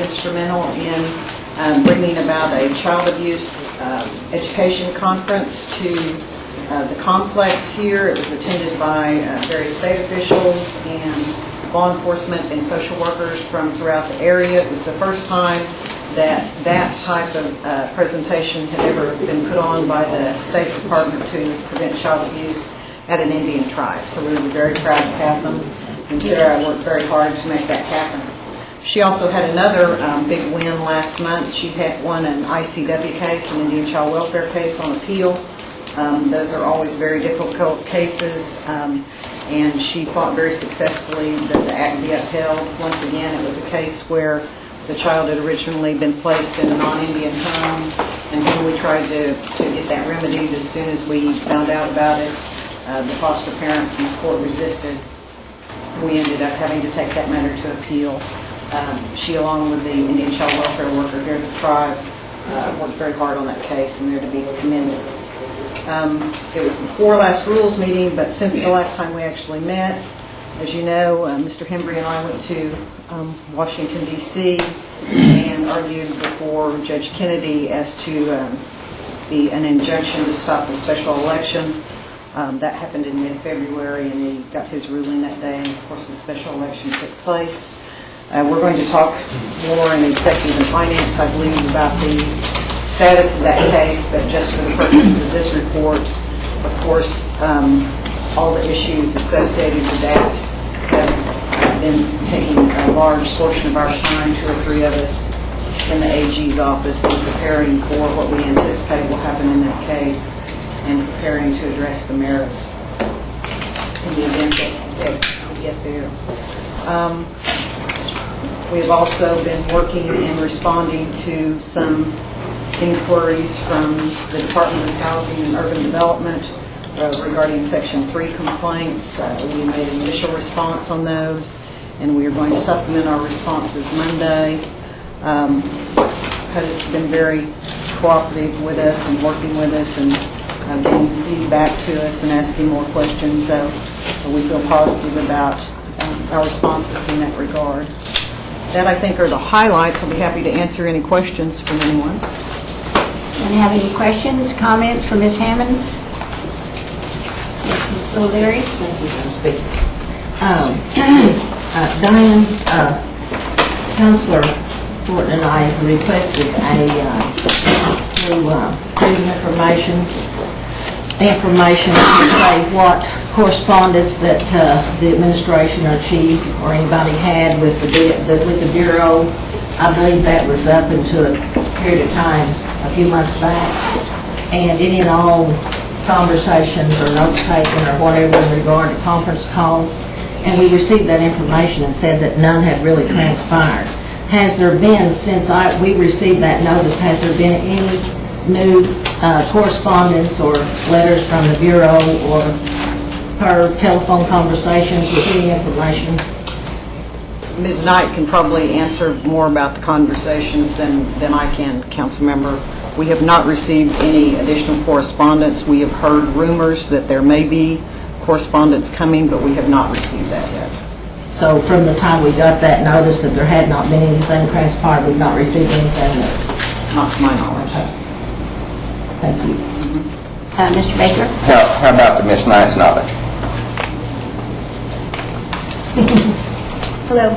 instrumental in bringing about a child abuse education conference to the complex here. It was attended by various state officials and law enforcement and social workers from throughout the area. It was the first time that type of presentation had ever been put on by the State Department to prevent child abuse at an Indian tribe. So we were very proud to have them, and Sarah worked very hard to make that happen. She also had another big win last month. She had won an ICW case, an Indian Child Welfare case, on appeal. Those are always very difficult cases, and she fought very successfully that the act be upheld. Once again, it was a case where the child had originally been placed in a non-Indian home, and when we tried to get that remedied as soon as we found out about it, the foster parents and the court resisted. We ended up having to take that matter to appeal. She, along with the Indian Child Welfare worker here at the tribe, worked very hard on that case, and they're to be commended. It was before last rules meeting, but since the last time we actually met, as you know, Mr. Hembry and I went to Washington, D.C. and argued before Judge Kennedy as to an injunction to stop the special election. That happened in mid-February, and he got his ruling that day, and of course the special election took place. We're going to talk more in executive and finance, I believe, about the status of that case, but just for the purposes of this report, of course, all the issues associated with that have been taking a large portion of our time, 2 or 3 of us in the AG's office, in preparing for what we anticipate will happen in that case and preparing to address the merits in the event that we get there. We've also been working and responding to some inquiries from the Department of Housing and Urban Development regarding Section 3 complaints. We made an initial response on those, and we are going to supplement our responses Monday. Has been very cooperative with us and working with us and getting feedback to us and asking more questions, so we feel positive about our responses in that regard. That, I think, are the highlights. I'll be happy to answer any questions from anyone. Anyone have any questions, comments from Ms. Hammonds? Mrs. O'Leary? Thank you, Madam Speaker. Diane, Councilor Thornton and I have requested freedom information to say what correspondence that the administration or chief or anybody had with the Bureau. I believe that was up into a period of time a few months back, and any and all conversations or notes taken or whatever in regard to conference calls, and we received that information and said that none had really transpired. Has there been, since we received that notice, has there been any new correspondence or letters from the Bureau or her telephone conversations with any information? Ms. Knight can probably answer more about the conversations than I can, Council Member. We have not received any additional correspondence. We have heard rumors that there may be correspondence coming, but we have not received that yet. So from the time we got that notice that there had not been anything transpired, we've not received anything? Not to my knowledge. Okay. Thank you. Mr. Baker? How about the Miss Knight's knowledge? Hello.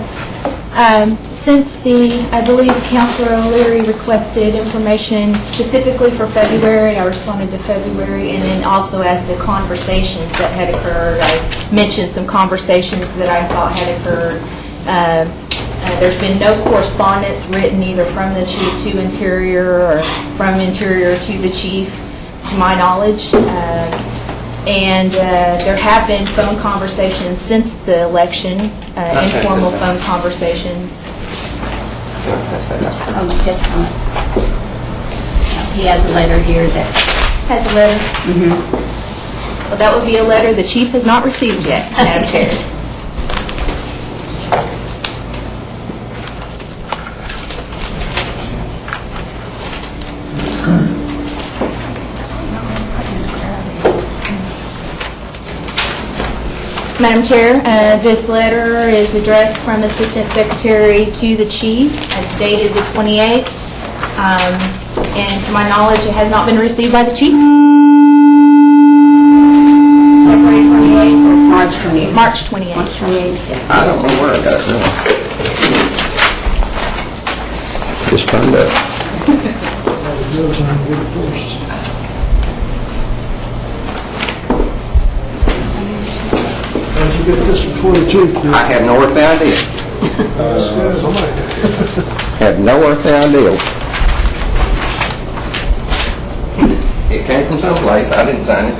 Since I believe Councilor O'Leary requested information specifically for February, I responded to February, and then also as to conversations that had occurred. I mentioned some conversations that I thought had occurred. There's been no correspondence written either from the chief to Interior or from Interior to the chief, to my knowledge. And there have been phone conversations since the election, informal phone conversations. Oh, just a moment. He has a letter here that Has a letter. Well, that would be a letter the chief has not received yet, Madam Chair. Madam Chair, this letter is addressed from Assistant Secretary to the Chief, as dated the 28th. And to my knowledge, it has not been received by the Chief. February 28th or March 28th? March 28th. March 28th. I don't know where it got to. Just found out. How'd you get this from 22? I have no earthly idea. Have no earthly idea. It came from someplace. I didn't sign it.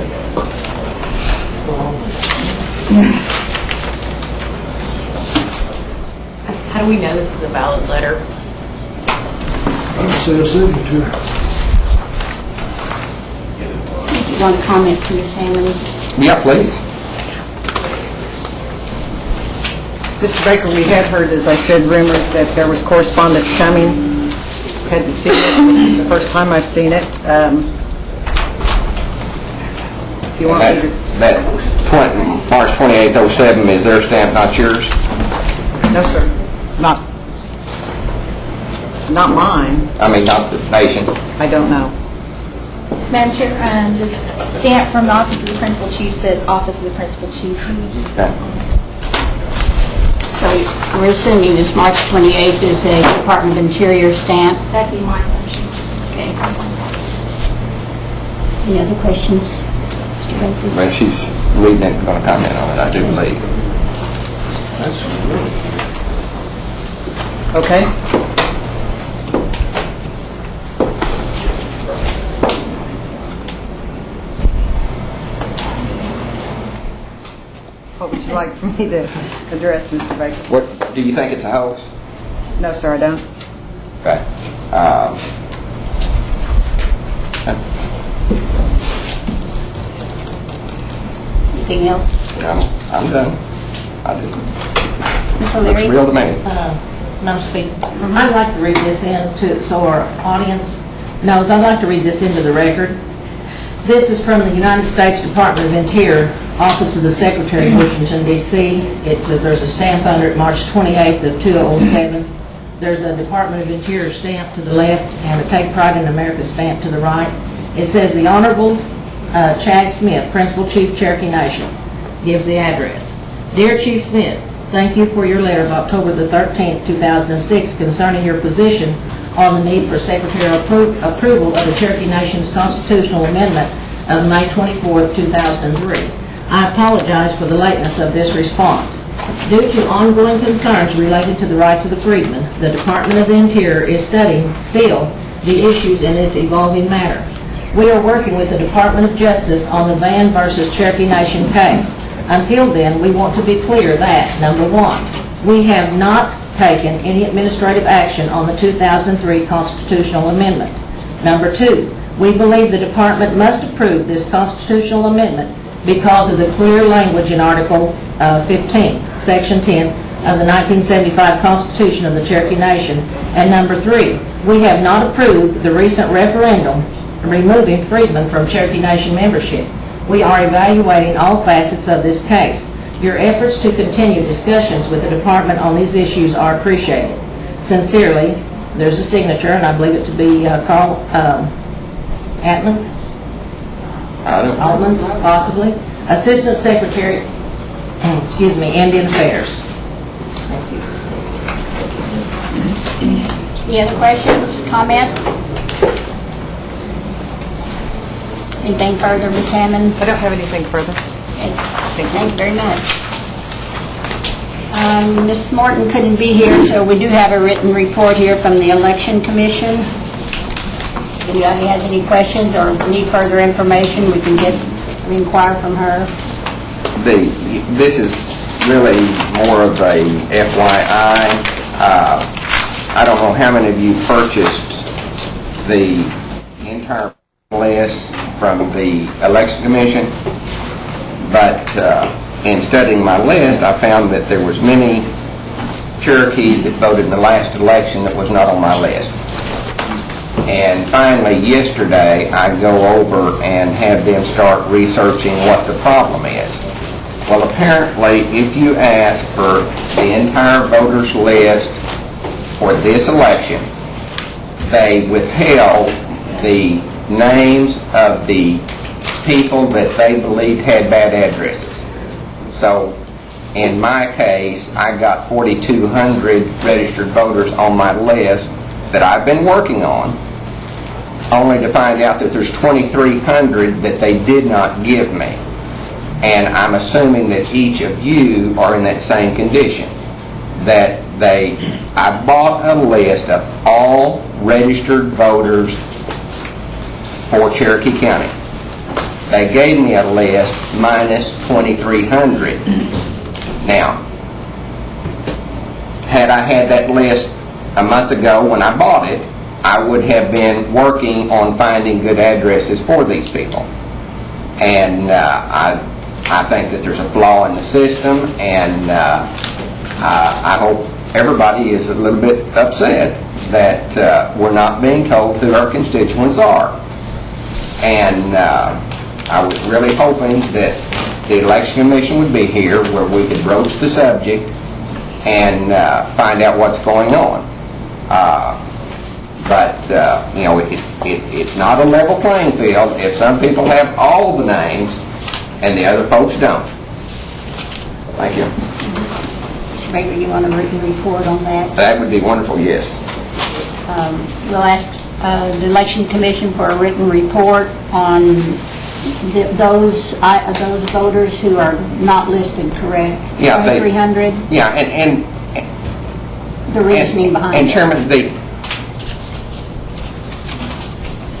How do we know this is a valid letter? I'd say a signature. You want to comment, Ms. Hammonds? Yeah, please. Mr. Baker, we had heard, as I said, rumors that there was correspondence coming. Hadn't seen it. This is the first time I've seen it. If you want me to... That March 28th, 07 is their stamp, not yours? No, sir. Not mine. I mean, not the nation. I don't know. Madam Chair, the stamp from the Office of the Principal Chief says Office of the Principal Chief. Okay. So we're assuming this March 28th is a Department of Interior stamp. That'd be my assumption. Okay. Any other questions? Mr. Baker? Well, she's reading it and going to comment on it, I do believe. Okay? What would you like for me to address, Mr. Baker? What, do you think it's a hoax? No, sir, I don't. Okay. Anything else? I'm done. I do. Ms. Looks O'Leary? real to me. Madam Speaker, I'd like to read this so our audience knows. I'd like to read this into the record. This is from the United States Department of Interior, Office of the Secretary, Washington, D.C. There's a stamp under it, March 28th of 2007. There's a Department of Interior stamp to the left and a Take Pride in America stamp to the right. It says, the Honorable Chad Smith, Principal Chief, Cherokee Nation, gives the address. Dear Chief Smith, thank you for your letter of October the 13th, 2006 concerning your position on the need for secretarial approval of the Cherokee Nation's constitutional amendment of May 24th, 2003. I apologize for the lateness of this response. Due to ongoing concerns related to the rights of the freedmen, the Department of the Interior is studying still the issues in this evolving matter. We are working with the Department of Justice on the Van versus Cherokee Nation case. Until then, we want to be clear that, number one, we have not taken any administrative action on the 2003 constitutional amendment. Number two, we believe the department must approve this constitutional amendment because of the clear language in Article 15, Section 10 of the 1975 Constitution of the Cherokee Nation. And number three, we have not approved the recent referendum removing freedmen from Cherokee Nation membership. We are evaluating all facets of this case. Your efforts to continue discussions with the department on these issues are appreciated. Sincerely, there's a signature, and I believe it to be Carl Altman's, possibly, Assistant Secretary, Indian Affairs. Thank you. Any other questions, comments? Anything further, Ms. Hammond? I don't have anything further. Okay. Thank you very much. Ms. Morton couldn't be here, so we do have a written report here from the Election Commission. If anybody has any questions or need further information, we can inquire from her. This is really more of a FYI. I don't know how many of you purchased the entire list from the Election Commission, but in studying my list, I found that there was many Cherokees that voted in the last election that was not on my list. And finally, yesterday, I go over and have them start researching what the problem is. Well, apparently, if you ask for the entire voters list for this election, they withheld the names of the people that they believed had bad addresses. So, in my case, I got 4,200 registered voters on my list that I've been working on, only to find out that there's 2,300 that they did not give me. And I'm assuming that each of you are in that same condition, that I bought a list of all registered voters for Cherokee County. They gave me a list minus 2,300. Now, had I had that list a month ago when I bought it, I would have been working on finding good addresses for these people. And I think that there's a flaw in the system, and I hope everybody is a little bit upset that we're not being told who our constituents are. And I was really hoping that the Election Commission would be here where we could broach the subject and find out what's going on. But it's not a level playing field if some people have all the names and the other folks don't. Thank you. Mr. Baker, you want a written report on that? That would be wonderful, yes. We'll ask the Election Commission for a written report on those voters who are not listed, correct? Yeah, 2,300? Yeah, and the reasoning behind it. And Chairman,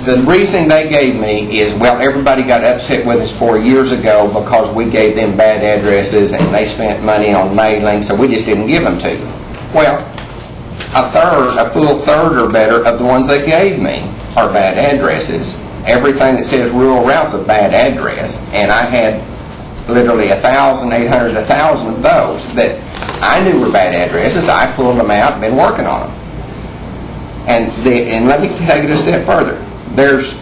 the reasoning they gave me is, well, everybody got upset with us 4 years ago because we gave them bad addresses and they spent money on mailing, so we just didn't give them to you. Well, a full third or better of the ones they gave me are bad addresses. Everything that says rural route's a bad address, and I had literally 1,800 to 1,000 of those that I knew were bad addresses. I pulled them out and been working on them. And let me take it a step further. There's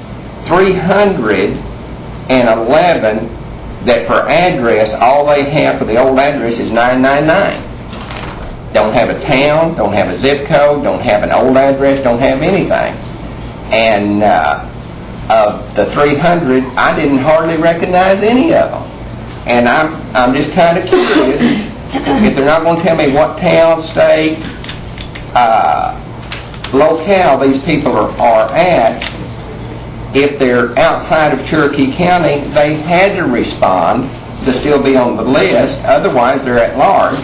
311 that per address, all they have for the old address is 999. Don't have a town, don't have a zip code, don't have an old address, don't have anything. And of the 300, I didn't hardly recognize any of them. And I'm just kind of curious, if they're not going to tell me what town, state, locale these people are at, if they're outside of Cherokee County, they had to respond to still be on the list. Otherwise, they're at large.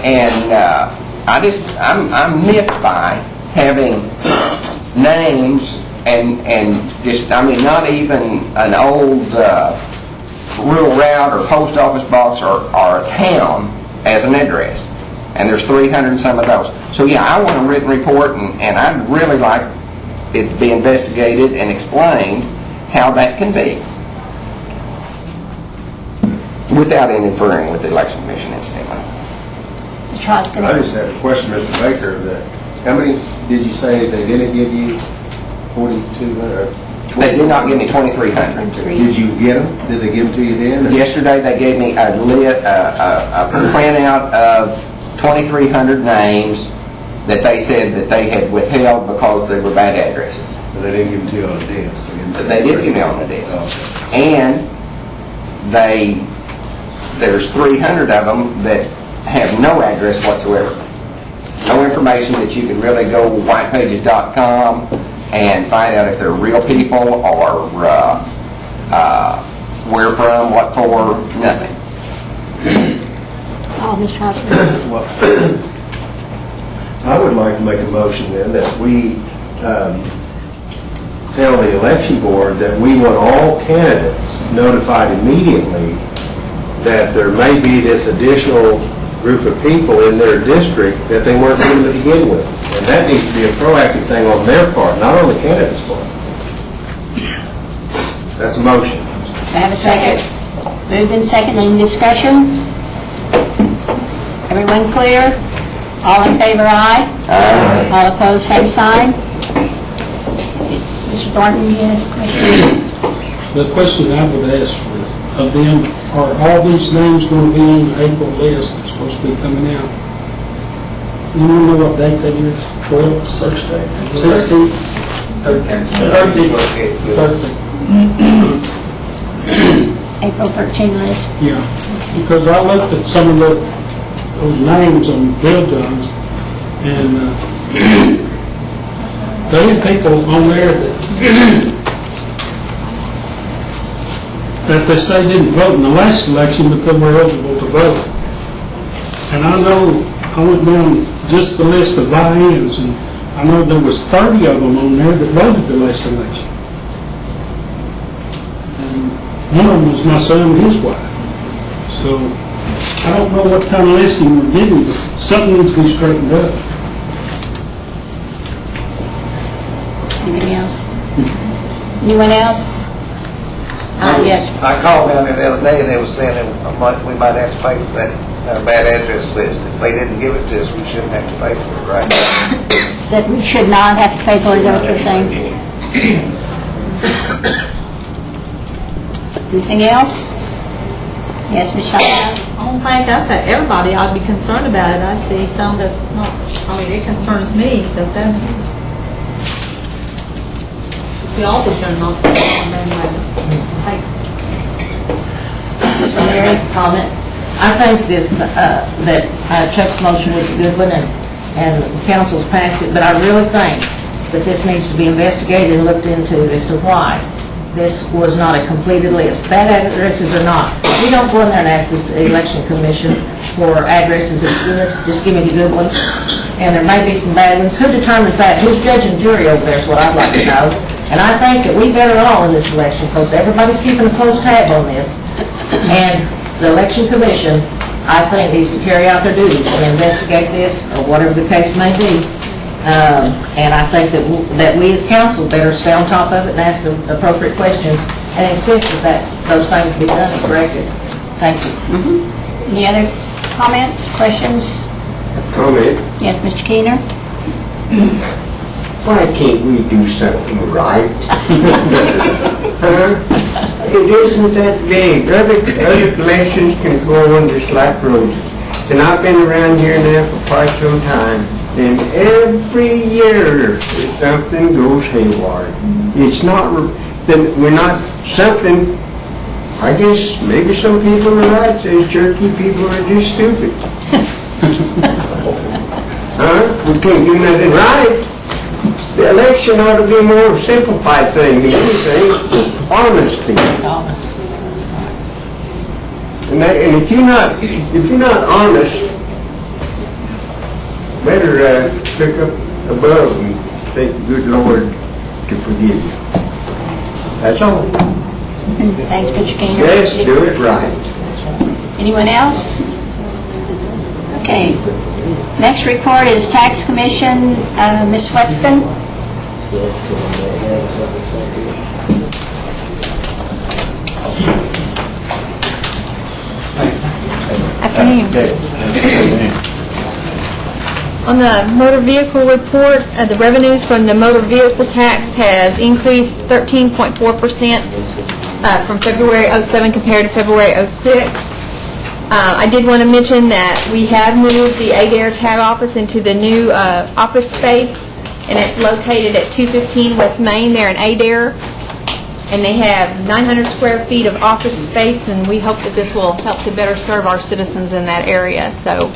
And I'm miffed by having names and just, not even an old rural route or post office box or a town as an address. And there's 300 and some of those. So yeah, I want a written report, and I'd really like it to be investigated and explained how that can be without interfering with the Election Commission, incidentally. I just have a question, Mr. Baker. How many did you say they didn't give you? 4,200? They did not give me 2,300. Did you get them? Did they give them to you then? Yesterday they gave me a printout of 2,300 names that they said that they had withheld because they were bad addresses. But they didn't give them to you on a disc. They did give me on the disc. Oh, okay. And there's 300 of them that have no address whatsoever. No information that you can really go whitepages.com and find out if they're real people or where from, what for, nothing. Oh, Mr. Hudson. Well, I would like to make a motion then that we tell the election board that we want all candidates notified immediately that there may be this additional group of people in their district that they weren't given to begin with. And that needs to be a proactive thing on their part, not on the candidate's part. That's a motion. Do I have a second? Moved in second. Any discussion? Everyone clear? All in favor, aye? Aye. All opposed, same sign? Mr. Thornton, you had a question? The question I would ask for of them, are all these names going to be on the April list that's supposed to be coming out? You know what date that is? 12th? 16th? 13th. April 13 list. Yeah, because I looked at some of those names on bill jobs, and there are people on there that they say didn't vote in the last election because we're eligible to vote. And I know, I went down just the list of buy-ins, and I know there was 30 of them on there that voted the last election. And one of them was my son and his wife. So I don't know what kind of listing we're getting, but something needs to be straightened up. Anything else? Anyone else? Yes. I called down there the other day and they were saying that we might have to pay for that bad address list. If they didn't give it to us, we shouldn't have to pay for it, right? That we should not have to pay for, is that what you're saying? Anything else? Yes, Michelle? I don't think that's that everybody ought to be concerned about it. I see some that's not, I mean, it concerns me, so that we all be sure not to. Thanks. Mr. Mayor, comment. I think this, that Chuck's motion was a good one, and the council's passed it, but I really think that this needs to be investigated and looked into as to why this was not a completed list. Bad addresses or not, we don't go in there and ask this election commission for addresses that's good. Just give me the good ones. And there may be some bad ones. Who determines that? Who's judge and jury over there is what I'd like to know. And I think that we better all in this election, because everybody's keeping a close tab on this. And the election commission, I think, needs to carry out their duties and investigate this, or whatever the case may be. And I think that we as council better stay on top of it and ask the appropriate questions and insist that those things be done and corrected. Thank you. Any other comments, questions? Comment. Yes, Mr. Keener? Why can't we do something right? It isn't that big. Other elections can go on just like roses. And I've been around here now for quite some time. And every year something goes haywire. It's not, we're not something, I guess maybe some people are right, says Cherokee people are just stupid. We can't do nothing right. The election ought to be a more simplified thing than anything. Honesty. And if you're not honest, better look up above and thank the good Lord to forgive you. That's all. Thanks, Mr. Keener. Yes, do it right. Anyone else? Okay. Next report is Tax Commission, Ms. Webston. Afternoon. On the motor vehicle report, the revenues from the motor vehicle tax has increased 13.4% from February 07 compared to February 06. I did want to mention that we have moved the Adair tag office into the new office space, and it's located at 215 West Main there in Adair. And they have 900 square feet of office space, and we hope that this will help to better serve our citizens in that area. So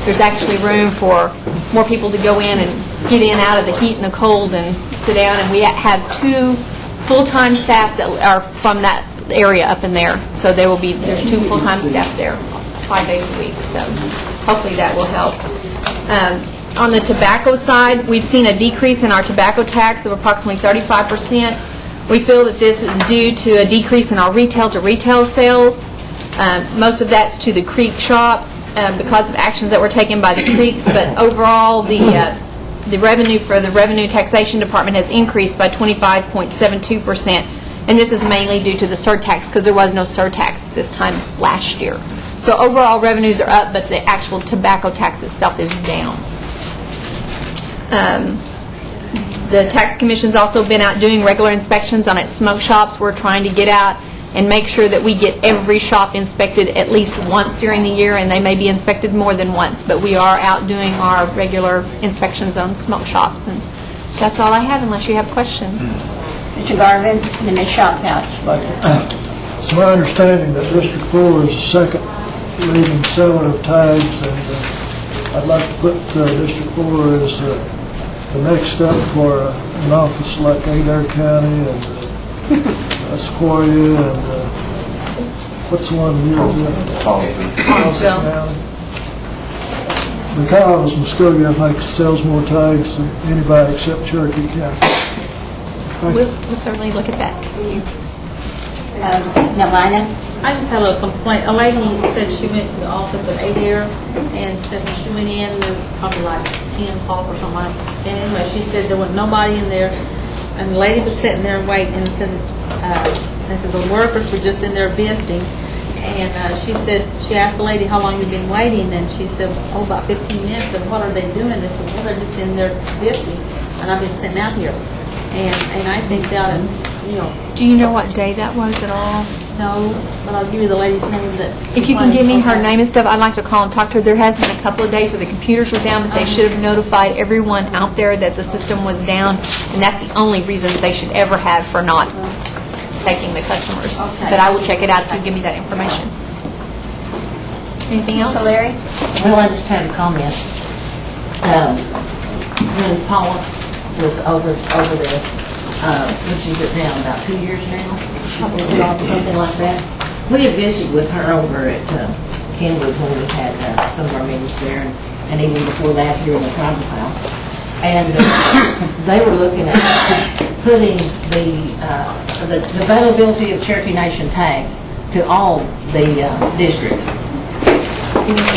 there's actually room for more people to go in and get in out of the heat and the cold and sit down. And we have 2 full-time staff that are from that area up in there. So there's 2 full-time staff there 5 days a week. So hopefully that will help. On the tobacco side, we've seen a decrease in our tobacco tax of approximately 35%. We feel that this is due to a decrease in our retail-to-retail sales. Most of that's to the creek shops because of actions that were taken by the creeks, but overall the revenue for the Revenue Taxation Department has increased by 25.72%, and this is mainly due to the surtax because there was no surtax this time last year. So overall revenues are up, but the actual tobacco tax itself is down. The Tax Commission's also been out doing regular inspections on its smoke shops. We're trying to get out and make sure that we get every shop inspected at least once during the year, and they may be inspected more than once, but we are out doing our regular inspections on smoke shops, and that's all I have unless you have questions. Mr. Garvin, and Ms. Shophouse. It's my understanding that District 4 is the second leading seller of tags, and I'd like to put District 4 as the next step for an office like Adair County and Sequoia and what's the one here? Collinsville. Because Muskogee, I think, sells more tags than anybody except Cherokee County. We'll certainly look at that. Nelina? I just had a complaint. A lady said she went to the office of Adair and said when she went in, it was probably like 10 o'clock or something like that. And anyway, she said there was nobody in there, and the lady was sitting there waiting, and said the workers were just in there visiting. And she said, she asked the lady how long you've been waiting, and she said, oh, about 15 minutes. And what are they doing? They said, well, they're just in there visiting, and I've been sitting out here. And I think that, Do you know what day that was at all? no, but I'll give you the lady's name that. If you can give me her name and stuff, I'd like to call and talk to her. There has been a couple of days where the computers were down, but they should have notified everyone out there that the system was down, and that's the only reason they should ever have for not taking the customers. Okay. But I will check it out if you give me that information. Anything else? So Larry? Well, I just had a comment. When Paula was over this, when she was down about 2 years now, something like that, we had visited with her over at Kenwood when we had some of our meetings there, and even before that here in the tribal house. And they were looking at putting the availability of Cherokee Nation tags to all the districts.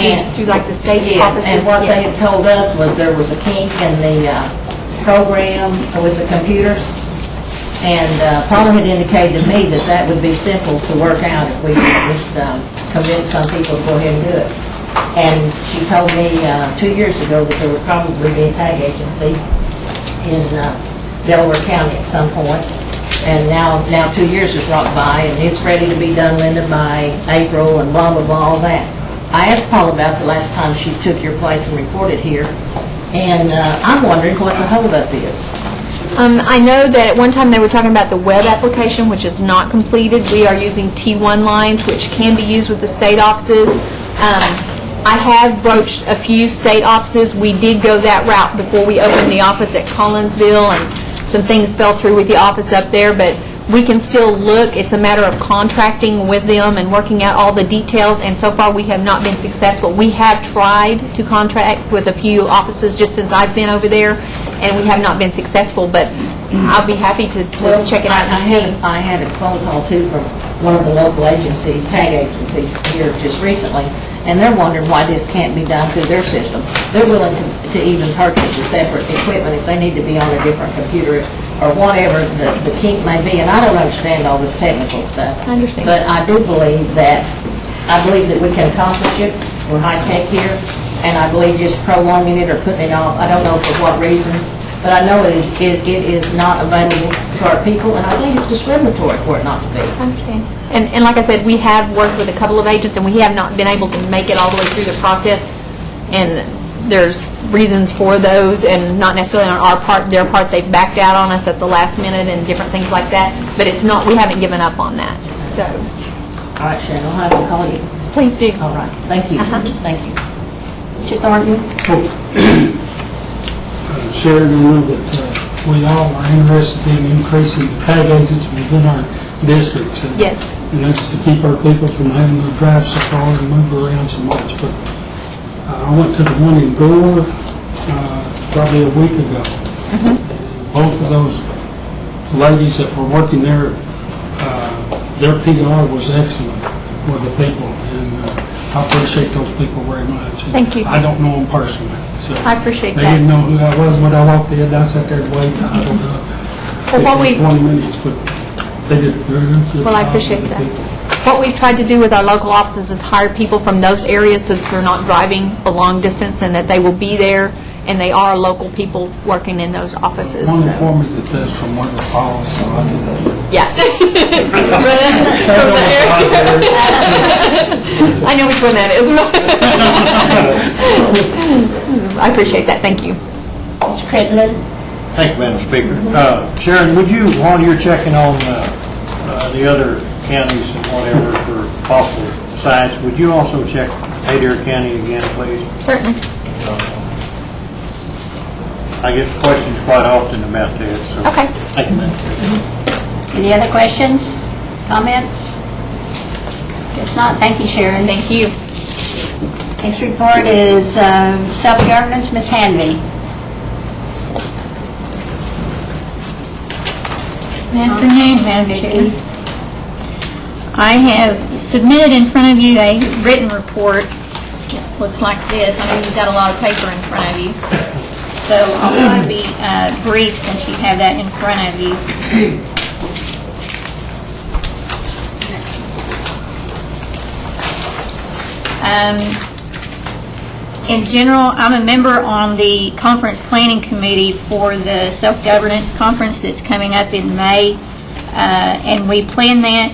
And through like the state Yes, offices? and what they had told us was there was a kink in the program with the computers. And Paula had indicated to me that that would be simple to work out if we could just convince some people to go ahead and do it. And she told me 2 years ago that there would probably be a tag agency in Delaware County at some point. And now 2 years has rocked by, and it's ready to be done, Linda, by April, and blah, blah, blah, all that. I asked Paula about the last time she took your place and reported here, and I'm wondering what the holdup is. I know that at one time they were talking about the web application, which is not completed. We are using T1 lines, which can be used with the state offices. I have broached a few state offices. We did go that route before we opened the office at Collinsville, and some things fell through with the office up there, but we can still look. It's a matter of contracting with them and working out all the details, and so far we have not been successful. We have tried to contract with a few offices just since I've been over there, and we have not been successful, but I'll be happy to check it out and see. I had a phone call too from one of the local agencies, tag agencies here just recently, and they're wondering why this can't be done through their system. They're willing to even purchase a separate equipment if they need to be on a different computer or whatever the kink may be, and I don't understand all this technical stuff. I understand. But I do believe that we can accomplish it. We're high-tech here, and I believe just prolonging it or putting it off, I don't know for what reasons, but I know it is not available to our people, and I think it's discriminatory for it not to be. I understand. And like I said, we have worked with a couple of agents, and we have not been able to make it all the way through the process, and there's reasons for those, and not necessarily on our part, their part. They've backed out on us at the last minute and different things like that, but it's not, we haven't given up on that. So, All right, Sharon, I'll have to call you. please do. All right, thank you. Thank you. Mr. Thornton? Sharon, I know that we all are interested in increasing the tag agents within our districts. Yes. And that's to keep our people from having to drive so far and move around so much. But I went to the one in Gore probably a week ago. Both of those ladies that were working there, their PR was excellent with the people, and I appreciate those people very much. Thank you. I don't know them personally, so I appreciate they that. didn't know who I was when I walked in. I sat there waiting. I don't know, Well, what 20 minutes, but they did a good job. Well, I appreciate with the that. people. What we've tried to do with our local offices is hire people from those areas so that they're not driving a long distance, and that they will be there and they are local people working in those offices. One so. informed me that that's from Winter Falls, so I did that. Yeah. I know which one that is. I appreciate that, thank you. Mr. Crittenden? Thank you, Madam Speaker. Sharon, would you, while you're checking on the other counties and whatever for possible sites, would you also check Adair County again, please? Certainly. I get questions quite often about that, so. Okay. Thank you, Madam Speaker. Any other questions, comments? Guess not. Thank you, Sharon. Thank you. Next report is self-governance, Ms. Hanvey. Good afternoon, Madam Chair. I have submitted in front of you a written report. It looks like this. I know you've got a lot of paper in front of you. So I'll try to be brief since you have that in front of you. In general, I'm a member on the Conference Planning Committee for the Self-Governance Conference that's coming up in May, and we plan that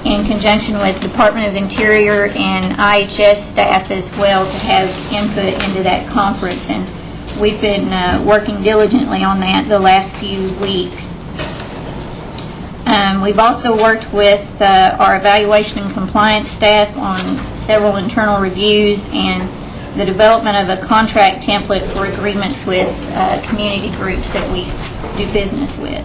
in conjunction with Department of Interior and IHS staff as well to have input into that conference, and we've been working diligently on that the last few weeks. We've also worked with our evaluation and compliance staff on several internal reviews and the development of a contract template for agreements with community groups that we do business with.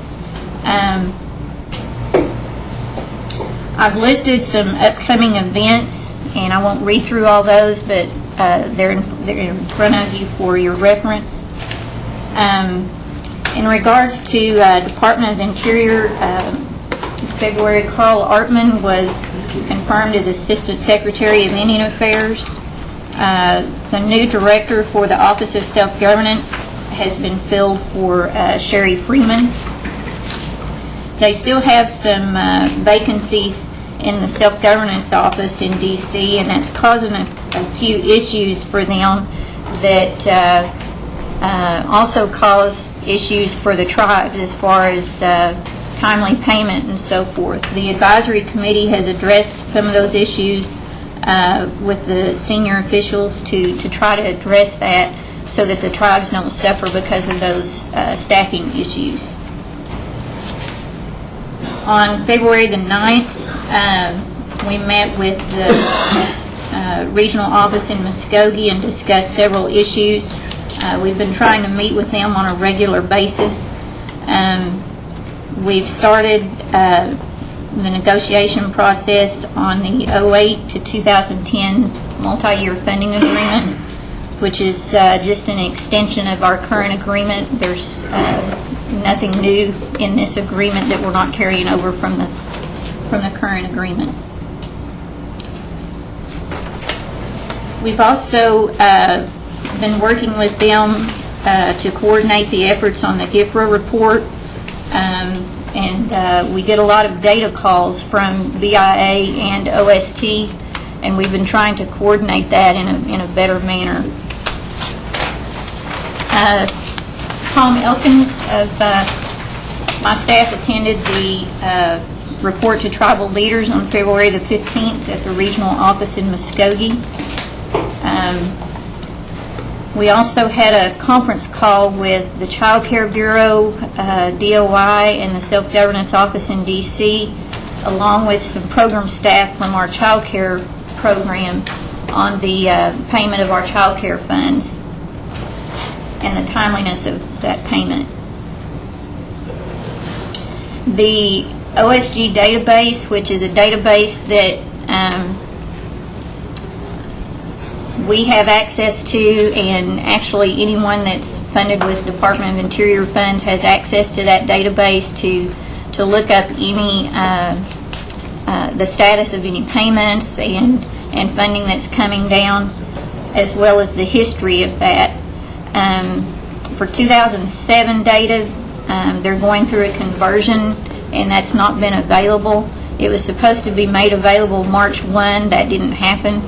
I've listed some upcoming events, and I won't read through all those, but they're in front of you for your reference. In regards to Department of Interior, in February, Carl Artman was confirmed as Assistant Secretary of Indian Affairs. The new director for the Office of Self-Governance has been filled for Sherry Freeman. They still have some vacancies in the Self-Governance Office in D.C., and that's causing a few issues for them that also cause issues for the tribes as far as timely payment and so forth. The advisory committee has addressed some of those issues with the senior officials to try to address that so that the tribes don't suffer because of those staffing issues. On February the 9th, we met with the regional office in Muskogee and discussed several issues. We've been trying to meet with them on a regular basis. We've started the negotiation process on the 2008 to 2010 multi-year funding agreement, which is just an extension of our current agreement. There's nothing new in this agreement that we're not carrying over from the current agreement. We've also been working with them to coordinate the efforts on the GIFRA report, and we get a lot of data calls from BIA and OST, and we've been trying to coordinate that in a better manner. Tom Elkins of my staff attended the report to tribal leaders on February the 15th at the regional office in Muskogee. We also had a conference call with the Child Care Bureau, DOI, and the Self-Governance Office in D.C., along with some program staff from our child care program on the payment of our child care funds and the timeliness of that payment. The OSG database, which is a database that we have access to, and actually anyone that's funded with Department of Interior funds has access to that database to look up any the status of any payments and funding that's coming down, as well as the history of that. For 2007 data, they're going through a conversion, and that's not been available. It was supposed to be made available March 1. That didn't happen.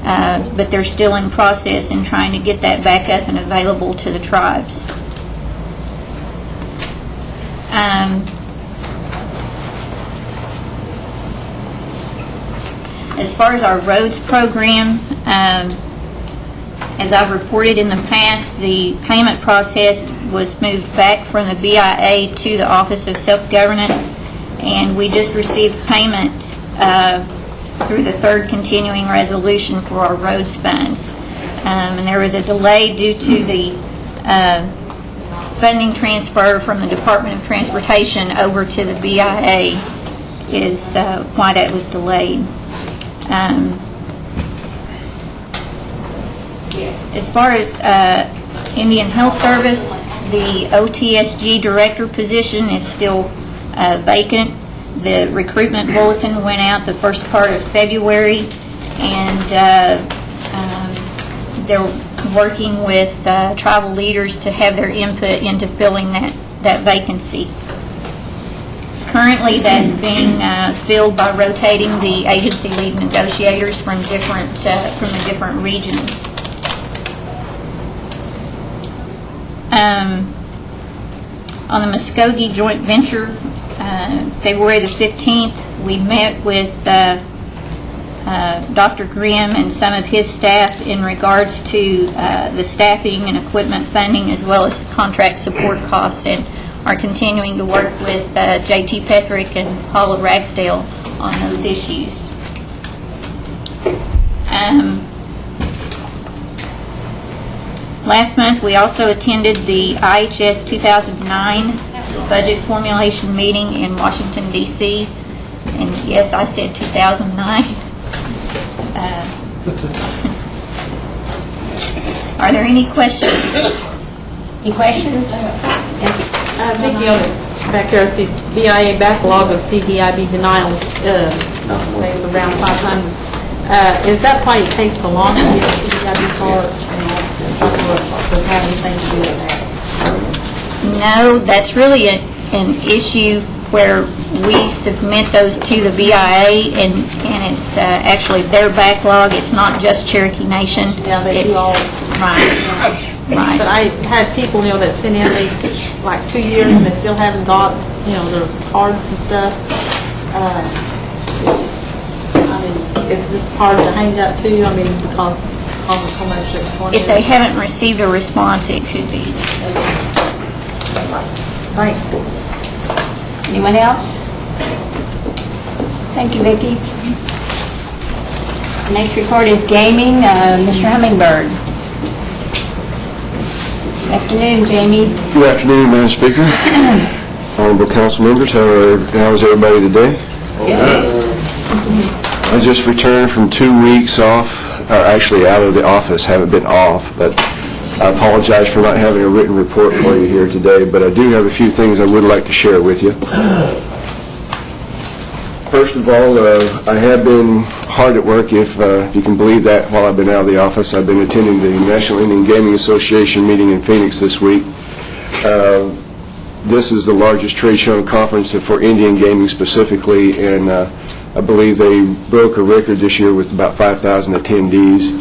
but they're still in process in trying to get that back up and available to the tribes. As far as our roads program, as I've reported in the past, the payment process was moved back from the BIA to the Office of Self-Governance, and we just received payment through the third continuing resolution for our roads funds. And there was a delay due to the funding transfer from the Department of Transportation over to the BIA is why that was delayed. As far as Indian Health Service, the OTSG director position is still vacant. The recruitment bulletin went out the first part of February, and they're working with tribal leaders to have their input into filling that vacancy. Currently, that's being filled by rotating the agency lead negotiators from the different regions. On the Muskogee joint venture, February the 15th, we met with Dr. Grimm and some of his staff in regards to the staffing and equipment funding, as well as contract support costs, and are continuing to work with J.T. Petherick and Paula Ragsdale on those issues. Last month, we also attended the IHS 2009 budget formulation meeting in Washington, D.C. And yes, I said 2009. Are there any questions? Any questions? Vicki, back there, I see BIA backlog of CDIB denials, things around 500. Is that why it takes so long to get a CDIB card? Does it have anything to do with that? No, that's really an issue where we submit those to the BIA, and it's actually their backlog. It's not just Cherokee Nation. Yeah, they do all. Right. Right. But I had people, that sent in like 2 years and they still haven't got, their cards and stuff. Is this part of the hang up too? Because of so much that's going on. If they haven't received a response, it could be. Thanks. Anyone else? Thank you, Vicki. The next report is gaming. Mr. Hummingbird. Good afternoon, Jamie. Good afternoon, Madam Speaker. Honorable council members, how is everybody today? Yes. I just returned from 2 weeks off, or actually out of the office, haven't been off, but I apologize for not having a written report for you here today, but I do have a few things I would like to share with you. First of all, I have been hard at work, if you can believe that, while I've been out of the office. I've been attending the National Indian Gaming Association meeting in Phoenix this week. This is the largest trade show and conference for Indian gaming specifically, and I believe they broke a record this year with about 5,000 attendees.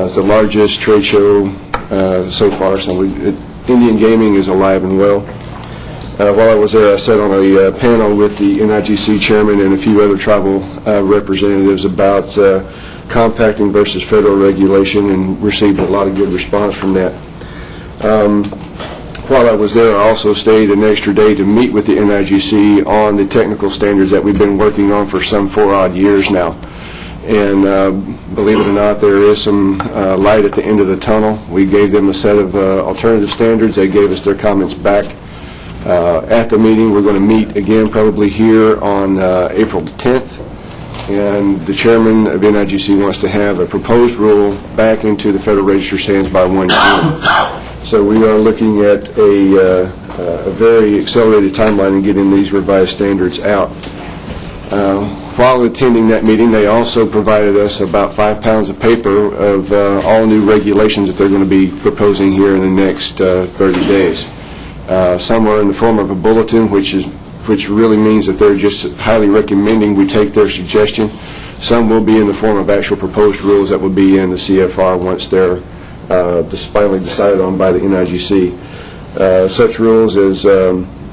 It's the largest trade show so far, so Indian gaming is alive and well. While I was there, I sat on a panel with the NIGC chairman and a few other tribal representatives about compacting versus federal regulation, and received a lot of good response from that. While I was there, I also stayed an extra day to meet with the NIGC on the technical standards that we've been working on for some 4 odd years now. And believe it or not, there is some light at the end of the tunnel. We gave them a set of alternative standards. They gave us their comments back. At the meeting, we're going to meet again probably here on April the 10th, and the chairman of NIGC wants to have a proposed rule back into the Federal Register's hands by 1 June. So we are looking at a very accelerated timeline in getting these revised standards out. While attending that meeting, they also provided us about 5 pounds of paper of all new regulations that they're going to be proposing here in the next 30 days. Some are in the form of a bulletin, which really means that they're just highly recommending we take their suggestion. Some will be in the form of actual proposed rules that will be in the CFR once they're finally decided on by the NIGC. Such rules as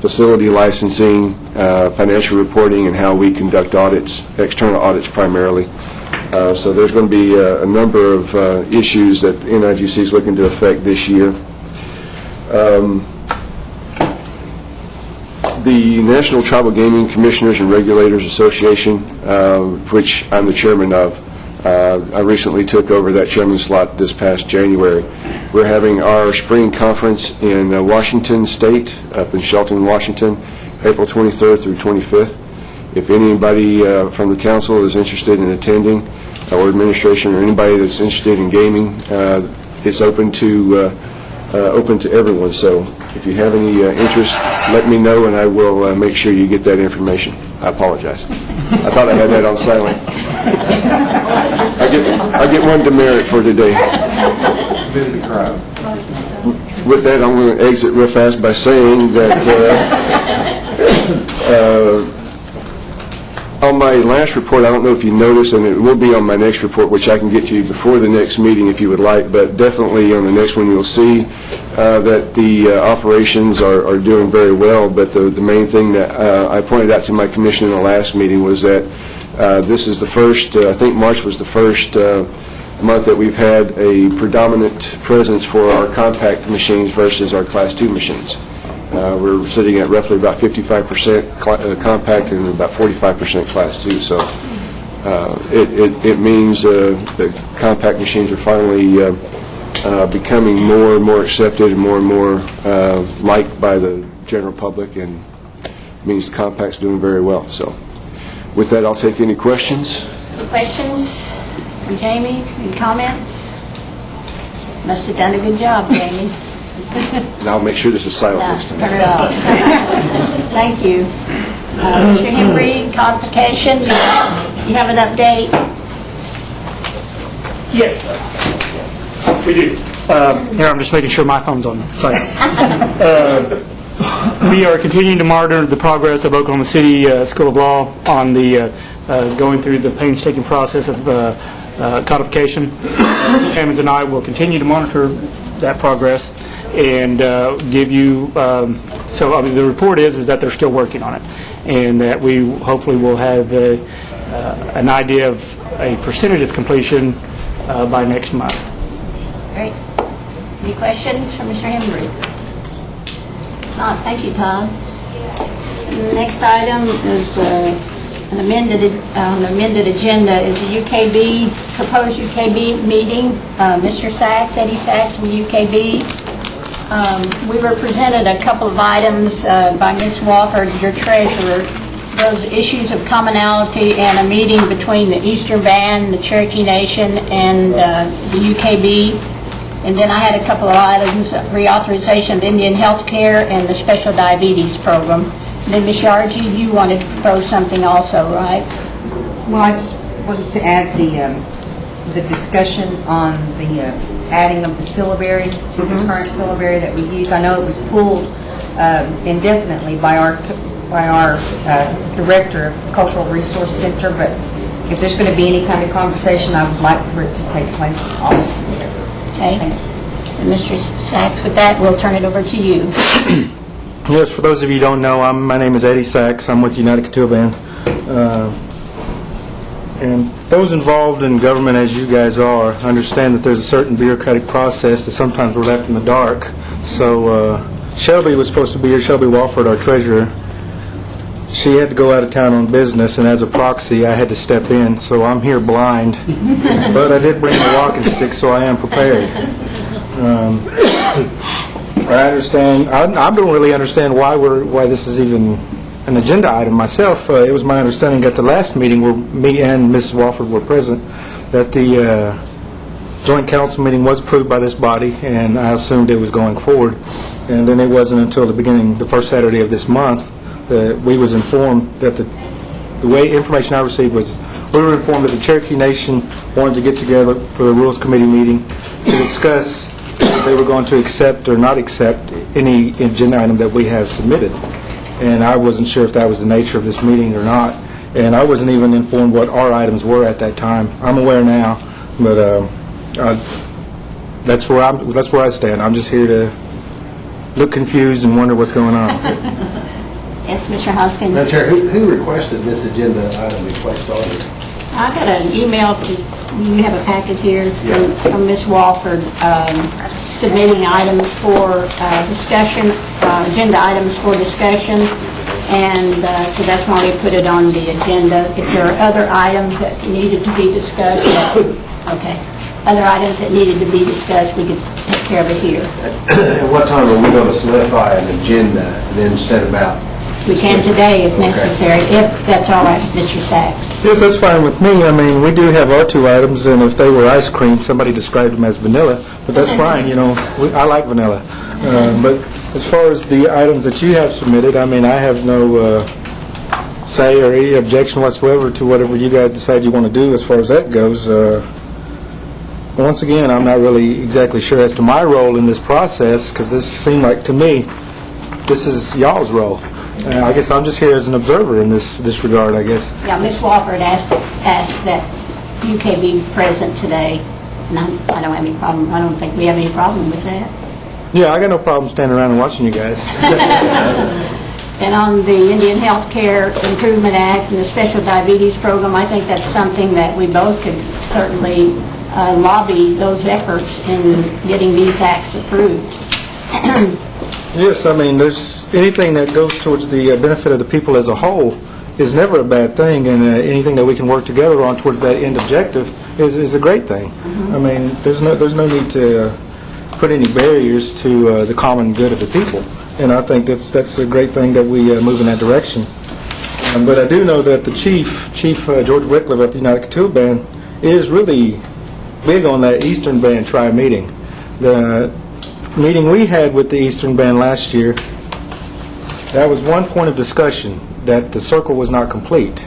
facility licensing, financial reporting, and how we conduct audits, external audits primarily. So there's going to be a number of issues that the NIGC is looking to affect this year. The National Tribal Gaming Commissioners and Regulators Association, which I'm the chairman of, I recently took over that chairman slot this past January. We're having our spring conference in Washington State, up in Shelton, Washington, April 23rd through 25th. If anybody from the council is interested in attending, or administration, or anybody that's interested in gaming, it's open to everyone. So if you have any interest, let me know, and I will make sure you get that information. I apologize. I thought I had that on silent. I get one demerit for today. With that, I'm going to exit real fast by saying that on my last report, I don't know if you noticed, and it will be on my next report, which I can get to you before the next meeting if you would like, but definitely on the next one you'll see that the operations are doing very well. But the main thing that I pointed out to my commission in the last meeting was that this is the first, I think March was the first month that we've had a predominant presence for our compact machines versus our Class 2 machines. We're sitting at roughly about 55% compact and about 45% Class 2. So it means that compact machines are finally becoming more and more accepted and more liked by the general public, and means the compact's doing very well. So with that, I'll take any questions. Questions from Jamie? Any comments? Must have done a good job, Jamie. And I'll make sure this is silent this time. Turn it off. Thank you. Mr. Henry, codification, you have an update? Yes, we do. Here, I'm just making sure my phone's on silent. We are continuing to monitor the progress of Oklahoma City School of Law on the going through the painstaking process of codification. Hammonds and I will continue to monitor that progress and give you, the report is that they're still working on it, and that we hopefully will have an idea of a percentage of completion by next month. Great. Any questions from Mr. Henry? If not, thank you, Todd. The next item is an amended agenda is the UKB, proposed UKB meeting. Mr. Sachs, Eddie Sachs from UKB. We were presented a couple of items by Ms. Wofford, your treasurer, those issues of commonality and a meeting between the Eastern Band, the Cherokee Nation, and the UKB. And then I had a couple of items, reauthorization of Indian health care and the special diabetes program. And then Ms. Yargi, you wanted to propose something also, right? Well, I just wanted to add the discussion on the adding of the syllabary to the current syllabary that we use. I know it was pulled indefinitely by our director of Cultural Resource Center, but if there's going to be any kind of conversation, I would like for it to take place also. Okay. And Mr. Sachs, with that, we'll turn it over to you. Yes, for those of you who don't know, my name is Eddie Sachs. I'm with the United Katuah Band. And those involved in government, as you guys are, understand that there's a certain bureaucratic process that sometimes we're left in the dark. So Shelby was supposed to be here, Shelby Wofford, our treasurer. She had to go out of town on business, and as a proxy, I had to step in. So I'm here blind, but I did bring a walking stick, so I am prepared. I understand. I don't really understand why this is even an agenda item myself. It was my understanding at the last meeting where me and Mrs. Wofford were present that the joint council meeting was approved by this body, and I assumed it was going forward. And then it wasn't until the first Saturday of this month that we was informed that the way information I received was we were informed that the Cherokee Nation wanted to get together for the Rules Committee meeting to discuss if they were going to accept or not accept any agenda item that we have submitted. And I wasn't sure if that was the nature of this meeting or not. and I wasn't even informed what our items were at that time. I'm aware now, but that's where I stand. I'm just here to look confused and wonder what's going on. Yes, Mr. Hoskins? Madam Chair, who requested this agenda item be placed on it? I got an email, you have a packet here from Ms. Walford, submitting items for discussion, agenda items for discussion, and so that's why we put it on the agenda. If there are other items that needed to be discussed, other items that needed to be discussed, we could take care of it here. At what time are we going to solidify an agenda and then set about? We can today if necessary, if that's all right, Mr. Sachs. Yes, that's fine with me. I mean, we do have our two items, and if they were ice cream, somebody described them as vanilla, but that's fine, you know, I like vanilla. But as far as the items that you have submitted, I mean, I have no say or any objection whatsoever to whatever you guys decide you want to do as far as that goes. Once again, I'm not really exactly sure as to my role in this process, because this seemed like, to me, this is y'all's role. I guess I'm just here as an observer in this regard, I guess. Yeah, Ms. Walford asked that you can be present today, and I don't have any problem, I don't think we have any problem with that. Yeah, I got no problem standing around and watching you guys. And on the Indian Health Care Improvement Act and the Special Diabetes Program, I think that's something that we both could certainly lobby those efforts in getting these acts approved. Yes, I mean, there's anything that goes towards the benefit of the people as a whole is never a bad thing, and anything that we can work together on towards that end objective is a great thing. I mean, there's no need to put any barriers to the common good of the people, and I think that's a great thing that we move in that direction. But I do know that the Chief George Wycliffe of the United Katuah Band is really big on that Eastern Band tri-meeting. The meeting we had with the Eastern Band last year, that was one point of discussion, that the circle was not complete.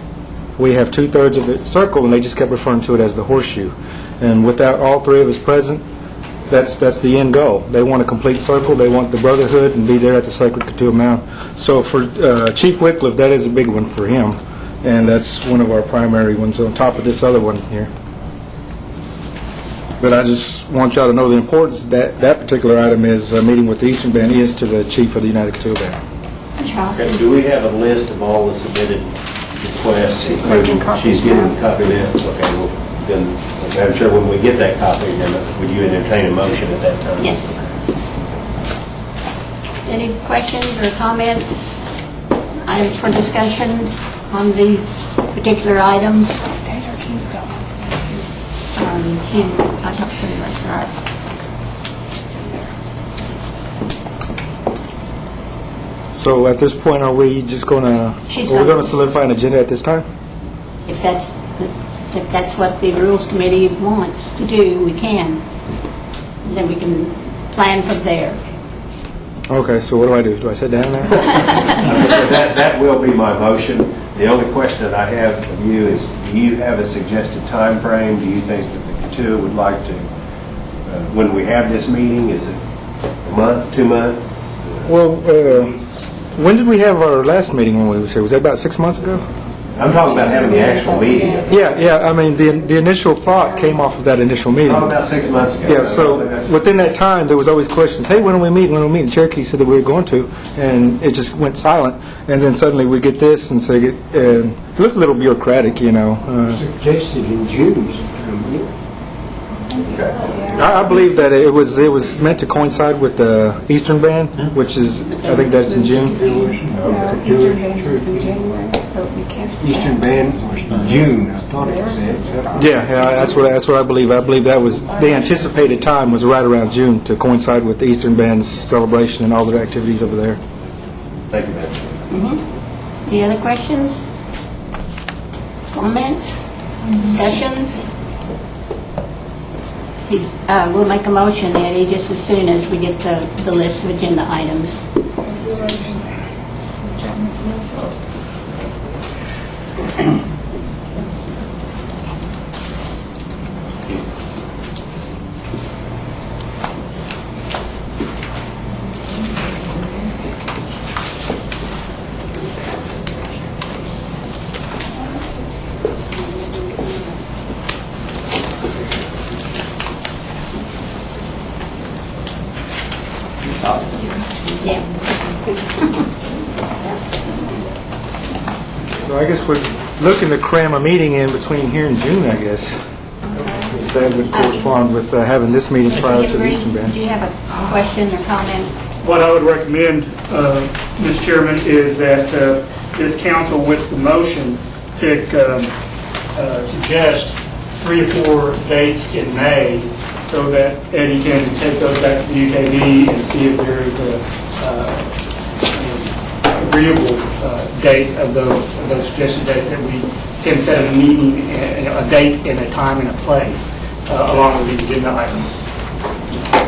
We have 2/3 of the circle, and they just kept referring to it as the horseshoe. And without all three of us present, that's the end goal. They want a complete circle. They want the brotherhood and be there at the Sacred Katuah Mound. So for Chief Wycliffe, that is a big one for him, and that's one of our primary ones on top of this other one here. But I just want y'all to know the importance that that particular item is, meeting with the Eastern Band, is to the Chief of the United Katuah Band. Okay, do we have a list of all the submitted requests? She's getting a copy now. Okay, well, then, I'm sure when we get that copy, then would you entertain a motion at that time? Yes. Any questions or comments, items for discussion on these particular items? I talked to the rest, all right. So at this point, are we just going to solidify an agenda at this time? If that's what the Rules Committee wants to do, we can. Then we can plan from there. Okay, so what do? Do I sit down there? That will be my motion. The only question that I have of you is, do you have a suggested time frame? Do you think that the Katuah would like to, when we have this meeting, is it a month, 2 months? Well, when did we have our last meeting when we was here? Was that about 6 months ago? I'm talking about having the actual meeting. Yeah, I mean, the initial thought came off of that initial meeting. Oh, about 6 months ago. Yeah, so within that time, there was always questions, hey, when do we meet? When do we meet? And Cherokee said that we were going to, and it just went silent. And then suddenly we get this, and so it looked a little bureaucratic, you know. Suggested in June. I believe that it was meant to coincide with the Eastern Band, which is, I think that's in June. Eastern Band was in January. Eastern Band was in June, I thought it said. Yeah, that's what I believe. I believe that was the anticipated time was right around June to coincide with the Eastern Band's celebration and all their activities over there. Thank you, ma'am. Any other questions? Comments? Discussions? We'll make a motion, Eddie, just as soon as we get the list of agenda items. So I guess we're looking to cram a meeting in between here and June, I guess. That would correspond with having this meeting prior to the Eastern Band. Do you have a question or comment? What I would recommend, Mr. Chairman, is that this council with the motion suggest 3 or 4 dates in May so that Eddie can take those back to the UKB and see if there is an agreeable date of those suggested dates that we can set a meeting, a date and a time and a place along with the agenda items.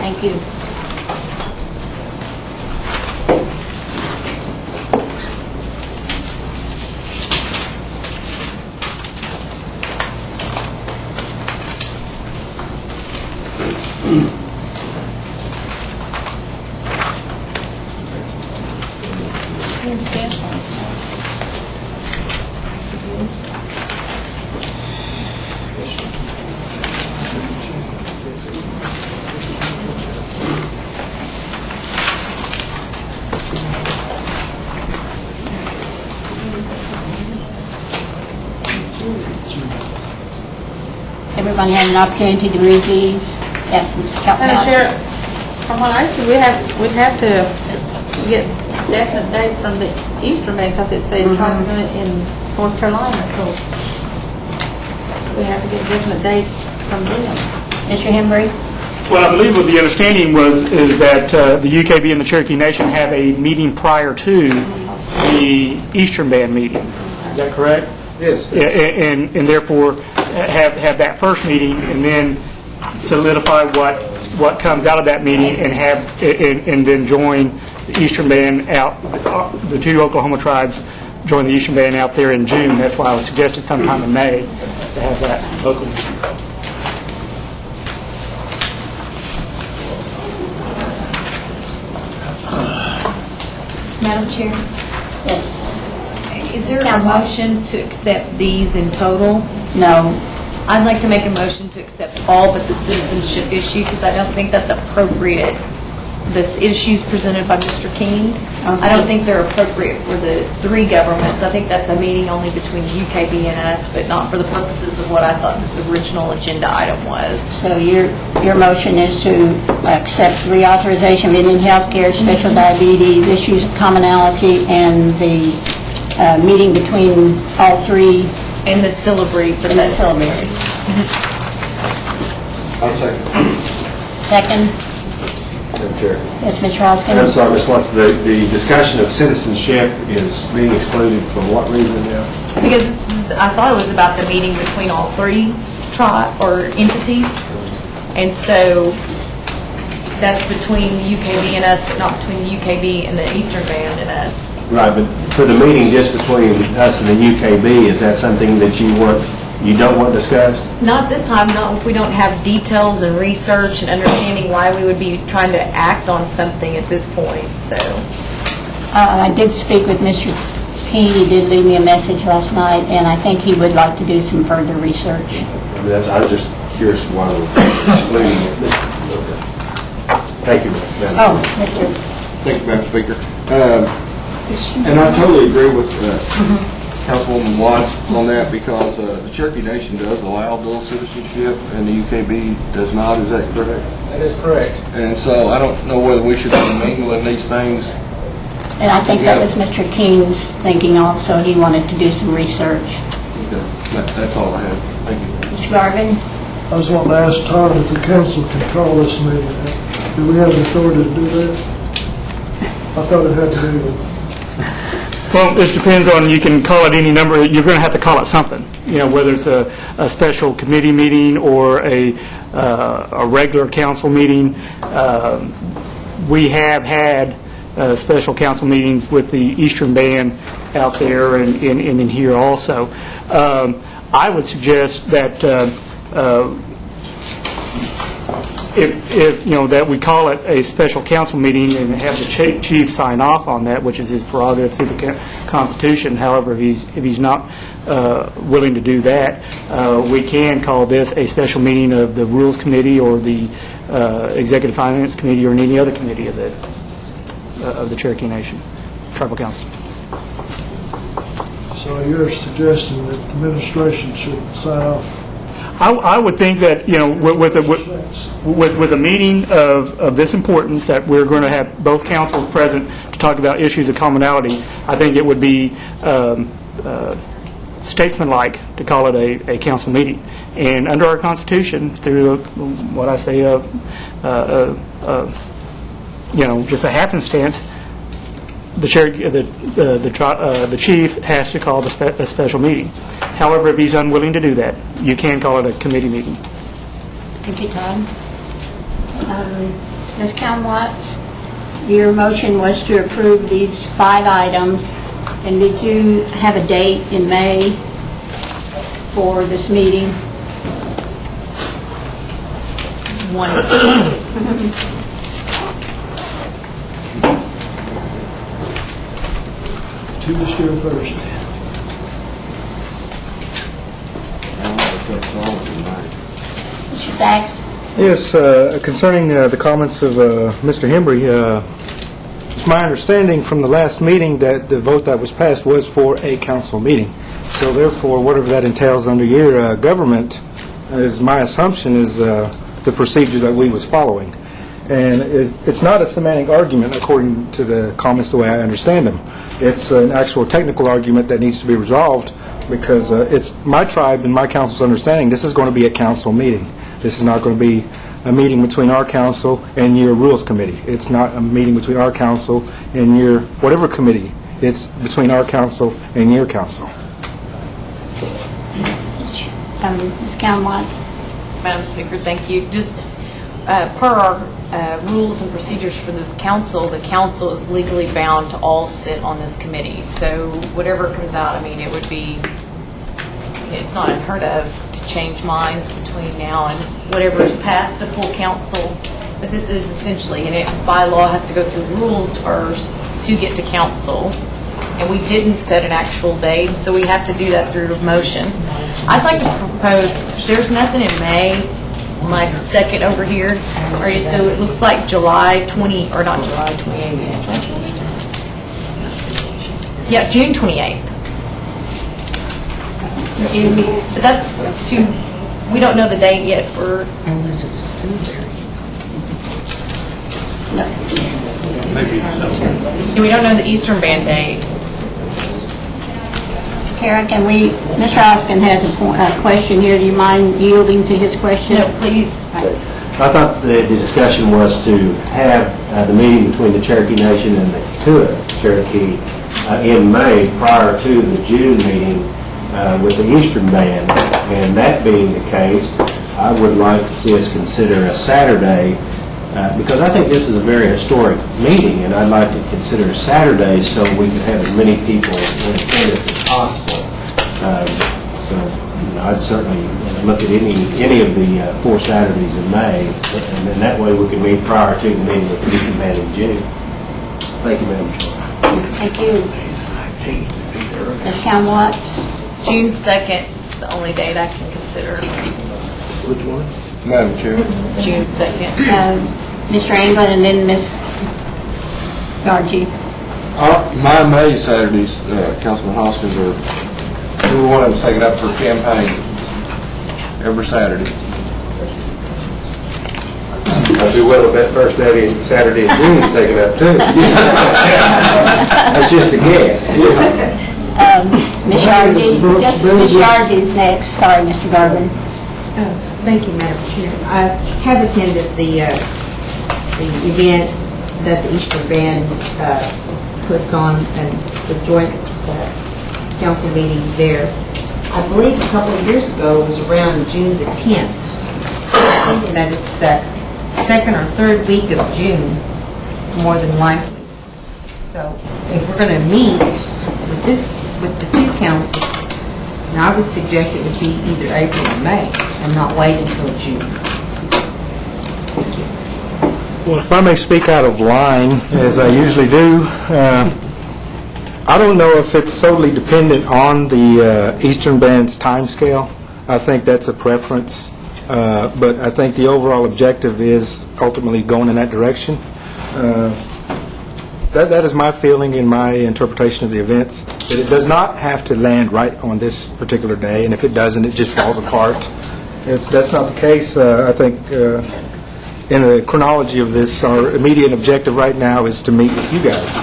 Thank you. Everyone had an opportunity to read these. Yes, Mr. Madam Chapman. Chair, from what I see, we'd have to get definite dates from the Eastern Band because it says tournament in North Carolina, so we have to get definite dates from them. Mr. Hembry? Well, I believe what the understanding is that the UKB and the Cherokee Nation have a meeting prior to the Eastern Band meeting. Is that correct? Yes. And therefore have that first meeting and then solidify what comes out of that meeting and then join the Eastern Band out. The 2 Oklahoma tribes join the Eastern Band out there in June. That's why I would suggest it sometime in May to have that local meeting. Madam Chair, Yes. is there a motion to accept these in total? No. I'd like to make a motion to accept all but the citizenship issue because I don't think that's appropriate. The issues presented by Mr. King, I don't think they're appropriate for the 3 governments. I think that's a meeting only between the UKB and us, but not for the purposes of what I thought this original agenda item was. So your motion is to accept reauthorization of Indian health care, special diabetes, issues of commonality, and the meeting between all 3 And the syllabary for in the syllabary. I'll second. Second? Madam Chair. Yes, Mr. Hoskin? I'm sorry, Ms. Watson, the discussion of citizenship is being excluded for what reason now? Because I thought it was about the meeting between all 3 or entities, and so that's between the UKB and us, but not between the UKB and the Eastern Band and us. Right, but for the meeting just between us and the UKB, is that something that you don't want discussed? Not this time, not if we don't have details and research and understanding why we would be trying to act on something at this point, so. I did speak with Mr. King. He did leave me a message last night, and I think he would like to do some further research. I was just curious why we're excluding it. Thank you, Madam. Oh, Mr. Thank you, Madam Speaker. And I totally agree with Councilwoman Watts on that because the Cherokee Nation does allow dual citizenship and the UKB does not. Is that correct? That is correct. And so I don't know whether we should be mingling these things. And I think that was Mr. King's thinking also. He wanted to do some research. Okay. That's all I have. Thank you. Mr. Garvin? I just wanted to ask Todd if the council can call this meeting. Do we have the authority to do that? I thought it had to be with... Well, this depends on, you can call it any number, you're going to have to call it something, whether it's a special committee meeting or a regular council meeting. We have had special council meetings with the Eastern Band out there and in here also. I would suggest that if that we call it a special council meeting and have the chief sign off on that, which is his prerogative through the Constitution. However, if he's not willing to do that, we can call this a special meeting of the Rules Committee or the Executive Finance Committee or any other committee of the Cherokee Nation Tribal Council. So you're suggesting that the administration should sign off? I would think that, with a meeting of this importance, that we're going to have both councils present to talk about issues of commonality, I think it would be statesmanlike to call it a council meeting. And under our Constitution, through what I say, just a happenstance, the chief has to call a special meeting. However, if he's unwilling to do that, you can call it a committee meeting. Thank you, Todd. Ms. Watts, your motion was to approve these 5 items, and did you have a date in May for this meeting? One of these. Tuesday or Thursday? Mr. Sachs? Yes, concerning the comments of Mr. Hembry, it's my understanding from the last meeting that the vote that was passed was for a council meeting. So therefore, whatever that entails under your government, is my assumption is the procedure that we was following. And it's not a semantic argument according to the comments the way I understand them. It's an actual technical argument that needs to be resolved because it's my tribe and my council's understanding this is going to be a council meeting. This is not going to be a meeting between our council and your rules committee. It's not a meeting between our council and your whatever committee. It's between our council and your council. Ms. Watts? Madam Speaker, thank you. Just per our rules and procedures for this council, the council is legally bound to all sit on this committee. So whatever comes out, it would be, it's not unheard of to change minds between now and whatever is passed to full council. But this is essentially, and it by law has to go through rules first to get to council. And we didn't set an actual date, so we have to do that through a motion. I'd like to propose, there's nothing in May, my second over here. So it looks like July 20, or not July 28th. Yeah, June 28th. But that's too, we don't know the date yet for... Unless it's Maybe. We don't know the Eastern Band date. Karen, Mr. Oskin has a question here. Do you mind yielding to his question? No, please. I thought the discussion was to have the meeting between the Cherokee Nation and the Kituah Cherokee in May prior to the June meeting with the Eastern Band. And that being the case, I would like to see us consider a Saturday because I think this is a very historic meeting, and I'd like to consider Saturday so we can have as many people in attendance as possible. So I'd certainly look at any of the 4 Saturdays in May, and then that way we can meet prior to the meeting with the Eastern Band in June. Thank you, Madam Chair. Thank you. Ms. Watts? June 2nd is the only date I can consider. Which one? Madam Chair. June 2nd. Mr. Anglin and then Ms. Gargi. My May Saturdays, Councilman Hoskins, we want to take it up for campaign every Saturday. I'd be willing to bet first Saturday in June is taken up too. That's just a guess. Ms. Gargi. Ms. Gargi's next. Sorry, Mr. Garvin. Thank you, Madam Chair. I have attended the event that the Eastern Band puts on and the joint council meeting there. I believe a couple of years ago it was around June the 10th. I'm thinking that it's the second or third week of June, more than likely. So if we're going to meet with the 2 councils, and I would suggest it would be either April or May and not wait until June. Thank you. Well, if I may speak out of line, as I usually do, I don't know if it's solely dependent on the Eastern Band's time scale. I think that's a preference, but I think the overall objective is ultimately going in that direction. that is my feeling and my interpretation of the events, that it does not have to land right on this particular day, and if it doesn't, it just falls apart. That's not the case. I think in the chronology of this, our immediate objective right now is to meet with you guys,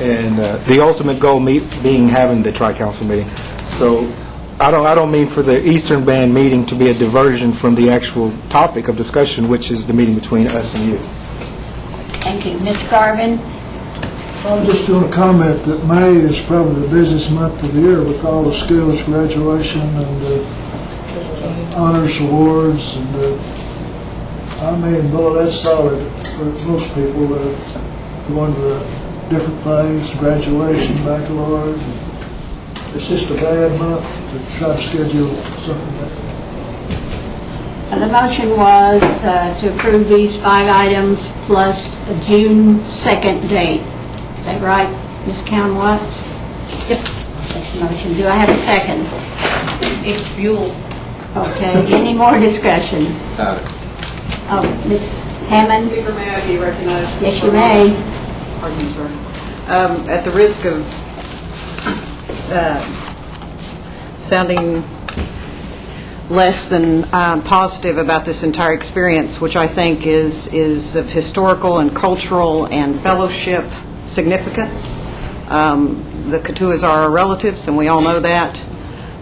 and the ultimate goal being having the tri-council meeting. So I don't mean for the Eastern Band meeting to be a diversion from the actual topic of discussion, which is the meeting between us and you. Thank you. Mr. Garvin? I'm just going to comment that May is probably the busiest month of the year with all the skills graduation and honors awards, and I mean, boy, that's solid for most people that are going to different things, graduation, baccalaureate. It's just a bad month to try to schedule something like that. The motion was to approve these 5 items plus a June 2nd date. Is that right, Ms. Count-Watts? Yep. That's the motion. Do I have a second? It's fuel. Okay. Any more discussion? Oh, Ms. Hammond? Speaker, may I be recognized? Yes, you may. Pardon me, sir. At the risk of sounding less than positive about this entire experience, which I think is of historical and cultural and fellowship significance. The Katuas are our relatives, and we all know that.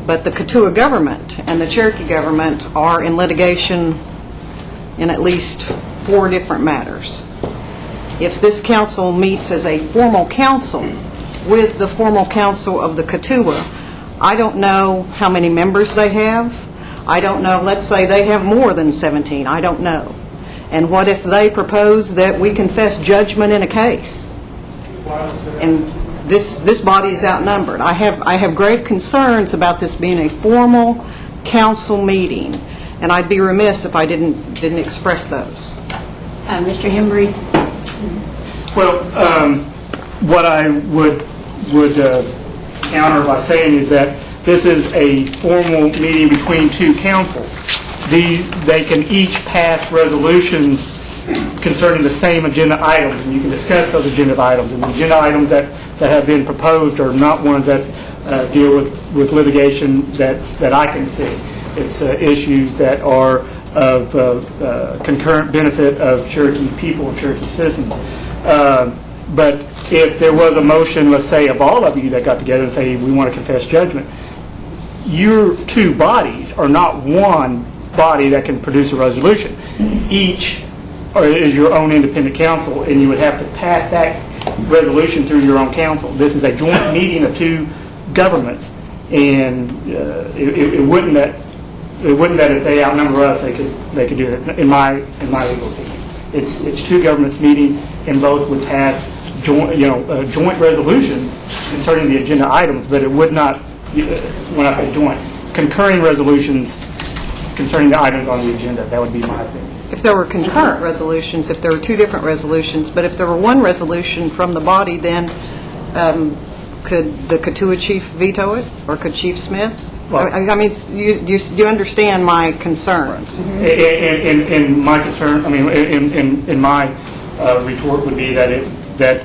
But the Katua government and the Cherokee government are in litigation in at least 4 different matters. If this council meets as a formal council with the formal council of the Katua, I don't know how many members they have. I don't know, let's say they have more than 17, I don't know. And what if they propose that we confess judgment in a case? And this body is outnumbered. I have grave concerns about this being a formal council meeting, and I'd be remiss if I didn't express those. Mr. Hembry? Well, what I would counter by saying is that this is a formal meeting between 2 councils. They can each pass resolutions concerning the same agenda items, and you can discuss those agenda items. And the agenda items that have been proposed are not ones that deal with litigation that I can see. It's issues that are of concurrent benefit of Cherokee people and Cherokee citizens. But if there was a motion, let's say, of all of you that got together and say, we want to confess judgment, your 2 bodies are not one body that can produce a resolution. Each is your own independent council, and you would have to pass that resolution through your own council. This is a joint meeting of 2 governments, and it wouldn't that if they outnumber us, they could do it. In my legal opinion, it's 2 governments meeting, and both would pass joint resolutions concerning the agenda items, but it would not. When I say joint, concurring resolutions concerning the items on the agenda. That would be my opinion. If there were concurrent resolutions, if there were 2 different resolutions, but if there were one resolution from the body, then could the Katua chief veto it, or could Chief Smith? Well, I mean, you understand my concerns. In my concern, I mean, in my retort would be that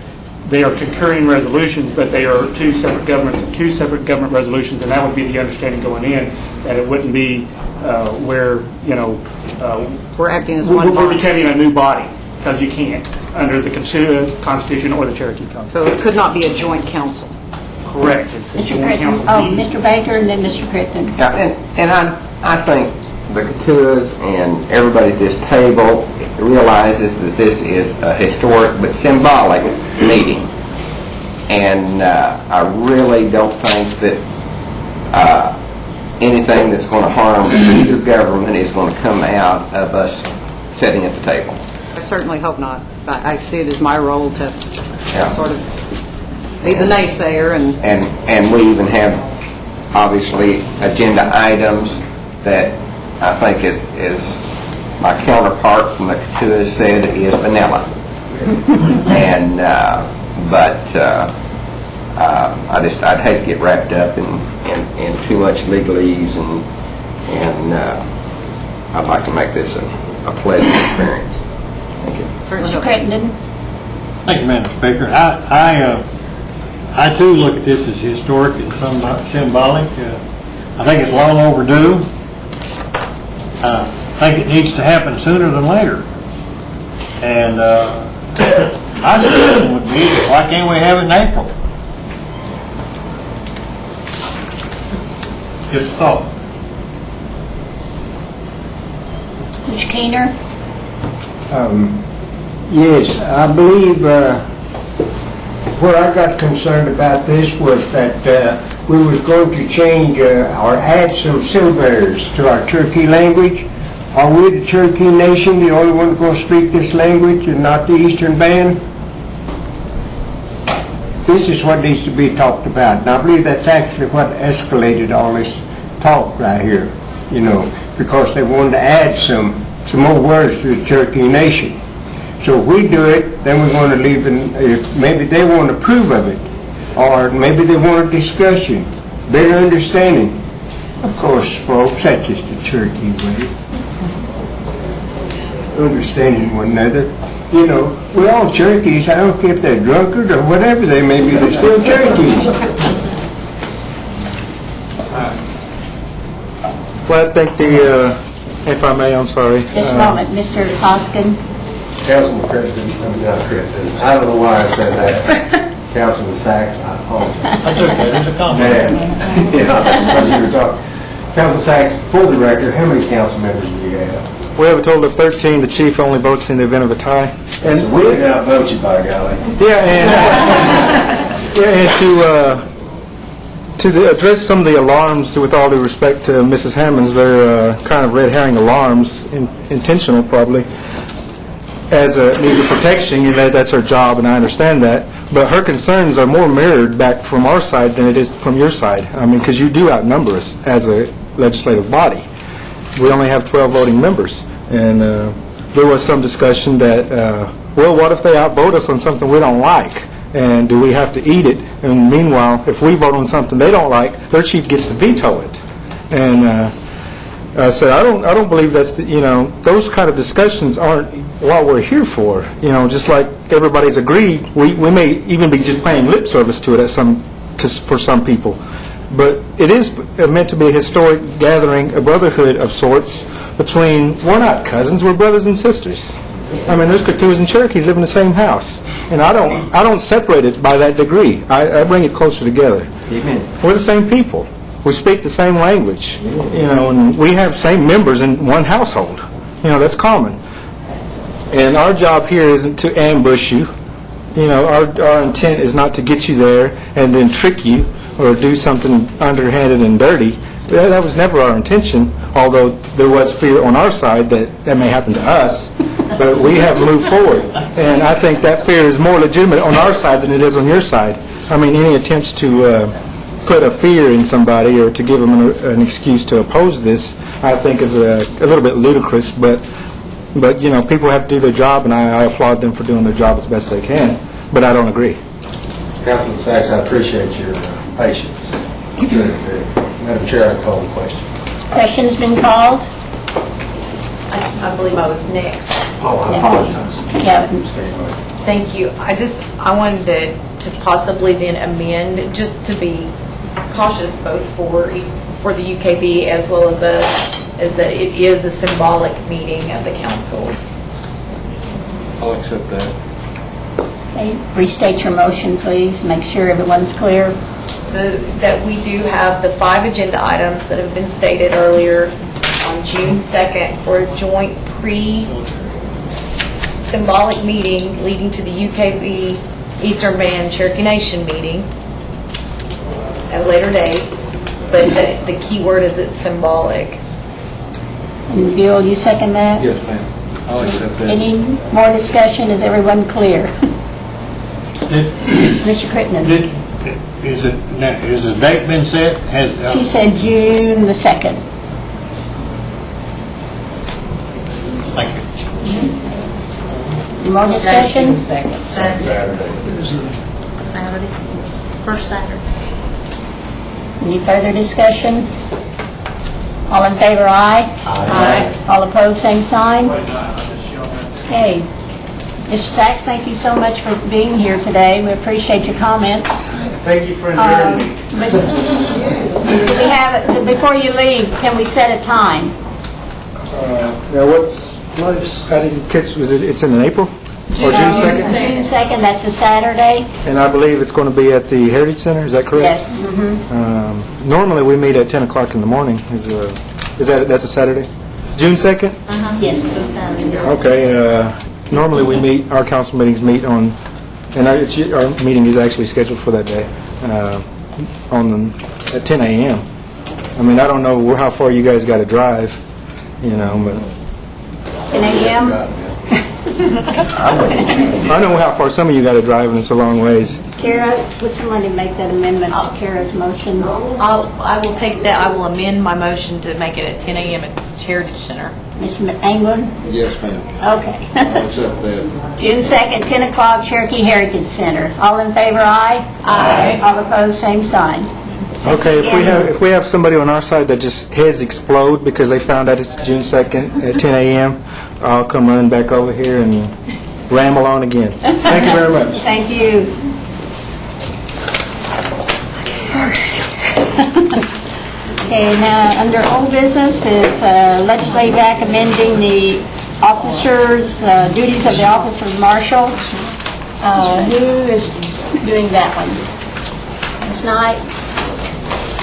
they are concurring resolutions, but they are 2 separate governments, 2 separate government resolutions, and that would be the understanding going in, that it wouldn't be where, we're acting as one we're body. becoming a new body, because you can't, under the Constitution or the Cherokee Constitution. So it could not be a joint council. Correct. It's a Mr. joint Crittenden? council Oh, meeting. Mr. Baker and then Mr. Crittenden. Yeah, and I think the Katuas and everybody at this table realizes that this is a historic but symbolic meeting. And I really don't think that anything that's going to harm either government is going to come out of us sitting at the table. I certainly hope not. I see it as my role to sort of be the naysayer. And we even have, obviously, agenda items that I think is my counterpart from the Katuas said is vanilla. And I'd hate to get wrapped up in too much legalese, and I'd like to make this a pleasant experience. Thank you. Mr. Crittenden? Thank you, Madam Speaker. I too look at this as historic and symbolic. I think it's long overdue. I think it needs to happen sooner than later. And my suggestion would be, why can't we have it in April? Just a thought. Mr. Keener? Yes, I believe where I got concerned about this was that we was going to change or add some syllables to our Cherokee language. Are we, the Cherokee Nation, the only one going to speak this language and not the Eastern Band? This is what needs to be talked about, and I believe that's actually what escalated all this talk right here, because they wanted to add some more words to the Cherokee Nation. So if we do it, then we're going to leave, maybe they want to approve of it, or maybe they want a discussion, better understanding. Of course, folks, that's just the Cherokee way. Understanding one another. We're all Cherokees. I don't care if they're drunkards or whatever they may be, they're still Cherokees. Well, I think if I may, I'm sorry. Just a moment, Mr. Hoskin. Councilman Crittenden, I don't know why I said that. Councilman Sachs, I apologize. That's okay, there's a compliment. Yeah, that's what you were talking. Councilman Sachs, for the record, how many council members do you have? We have a total of 13. The chief only votes in the event of a tie. And so we can outvote you, by golly. Yeah, and to address some of the alarms, with all due respect to Mrs. Hammonds, they're kind of red herring alarms, intentional probably, as a means of protection. That's her job, and I understand that. But her concerns are more mirrored back from our side than it is from your side. I mean, because you do outnumber us as a legislative body. We only have 12 voting members, and there was some discussion that, well, what if they outvote us on something we don't like, and do we have to eat it? And meanwhile, if we vote on something they don't like, their chief gets to veto it. And so I don't believe that's those kind of discussions aren't what we're here for. Just like everybody's agreed, we may even be just paying lip service to it for some people. But it is meant to be a historic gathering, a brotherhood of sorts between, we're not cousins, we're brothers and sisters. I mean, there's Cotues and Cherokees live in the same house. And I don't separate it by that degree. I bring it closer together. Amen. We're the same people. We speak the same language. And we have same members in one household. That's common. And our job here isn't to ambush you. Our intent is not to get you there and then trick you or do something underhanded and dirty. That was never our intention, although there was fear on our side that may happen to us. But we have moved forward. And I think that fear is more legitimate on our side than it is on your side. I mean, any attempts to put a fear in somebody or to give them an excuse to oppose this, I think is a little bit ludicrous. But people have to do their job, and I applaud them for doing their job as best they can. But I don't agree. Councilman Sachs, I appreciate your patience. Madam Chair, I call the question. Question's been called? I believe I was next. Oh, I apologize. Yeah. Thank you. I wanted to possibly then amend, just to be cautious both for the UKB as well as that it is a symbolic meeting of the councils. I'll accept that. Okay. Restate your motion, please. Make sure everyone's clear. So that we do have the 5 agenda items that have been stated earlier on June 2nd for a joint pre-symbolic meeting leading to the UKB Eastern Band Cherokee Nation meeting at a later date. But the key word is it's symbolic. And Bill, you second that? Yes, ma'am. I'll accept that. Any more discussion? Is everyone clear? Mr. Crittenden. Is the date been set? She said June the 2nd. Thank you. Any more discussion? Saturday. First Saturday. Any further discussion? All in favor, aye? Aye. All opposed, same sign? Okay. Mr. Sachs, thank you so much for being here today. We appreciate your comments. Thank you for inviting me. Do we have, before you leave, can we set a time? Now, I didn't catch, it's in April? Or June 2nd? June 2nd, that's a Saturday? And I believe it's going to be at the Heritage Center, is that correct? Yes. Mm-hmm. Normally, we meet at 10 o'clock in the morning. That's a Saturday? June 2nd? Yes. Okay, normally we meet, our council meetings meet on, and our meeting is actually scheduled for that day, at 10 a.m. I mean, I don't know how far you guys got to drive, but... 10 a.m.? I know how far some of you got to drive, and it's a long ways. Kara, would somebody make that amendment to Kara's motion? I will take that, I will amend my motion to make it at 10 a.m. at the Heritage Center. Mr. Anglin? Yes, ma'am. Okay. I'll accept that. June 2nd, 10 o'clock, Cherokee Heritage Center. All in favor, aye? Aye. All opposed, same sign. Okay, if we have somebody on our side that just heads explode because they found out it's June 2nd at 10 a.m., I'll come running back over here and ramble on again. Thank you very much. Thank you. Okay, now, under old business is legislative act amending the officers, duties of the office of marshal. Who is doing that one? Ms. Knight?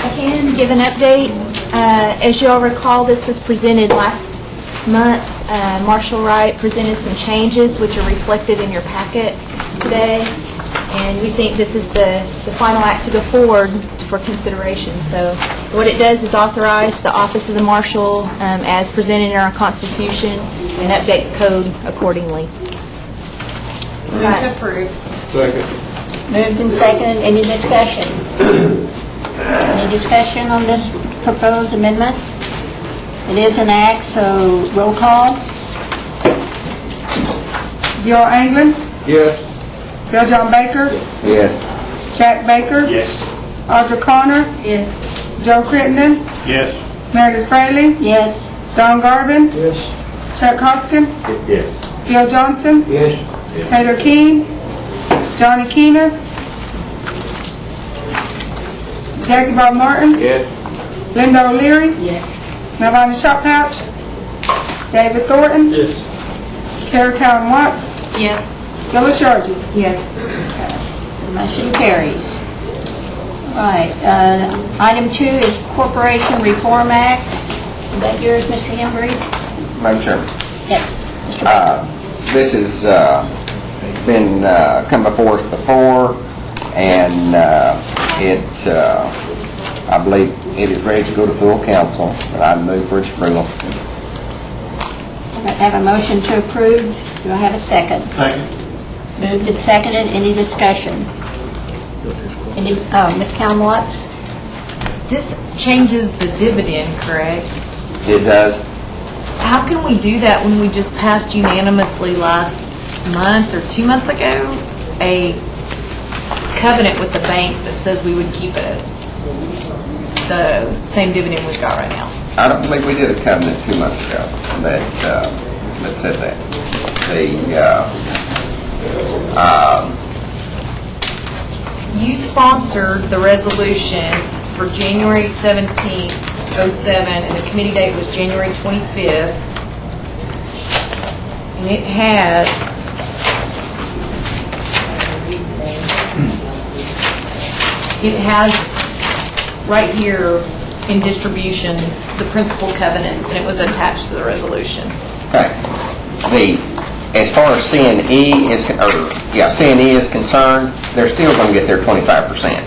I can give an update. As you all recall, this was presented last month. Marshall Wright presented some changes which are reflected in your packet today, and we think this is the final act to go forward for consideration. So what it does is authorize the office of the marshal as presented in our Constitution and update the code accordingly. Approved. Second. Moved and seconded. Any discussion? Any discussion on this proposed amendment? It is an act, so roll call. Bill Anglin? Yes. Bill John Baker? Yes. Jack Baker? Yes. Audra Connor? Yes. Joe Crittenden? Yes. Meredith Fraley? Yes. Don Garvin? Yes. Chuck Hoskin? Yes. Gil Johnson? Yes. Taylor Keane? Johnny Keener? Jackie Bob Martin? Yes. Linda O'Leary? Yes. Melvina Shopouch? David Thornton? Yes. Kara Cowan Watts? Yes. Phyllis Sharkey? Yes. Motion carries. All right, item 2 is Corporation Reform Act. Is that yours, Mr. Embry? Madam Chairman. Yes. Mr. Baker. This has been come before us before, and I believe it is ready to go to full council, and I move for its approval. I have a motion to approve. Do I have a second? Second. Moved and seconded. Any discussion? Ms. Cowan Watts? This changes the dividend, correct? It does. How can we do that when we just passed unanimously last month or 2 months ago a covenant with the bank that says we would keep it the same dividend we've got right now? I don't believe we did a covenant 2 months ago that said that. You sponsored the resolution for January 17th, 07, and the committee date was January 25th. And it has right here in distributions the principal covenants, and it was attached to the resolution. Okay. As far as C&E is concerned, they're still going to get their 25%.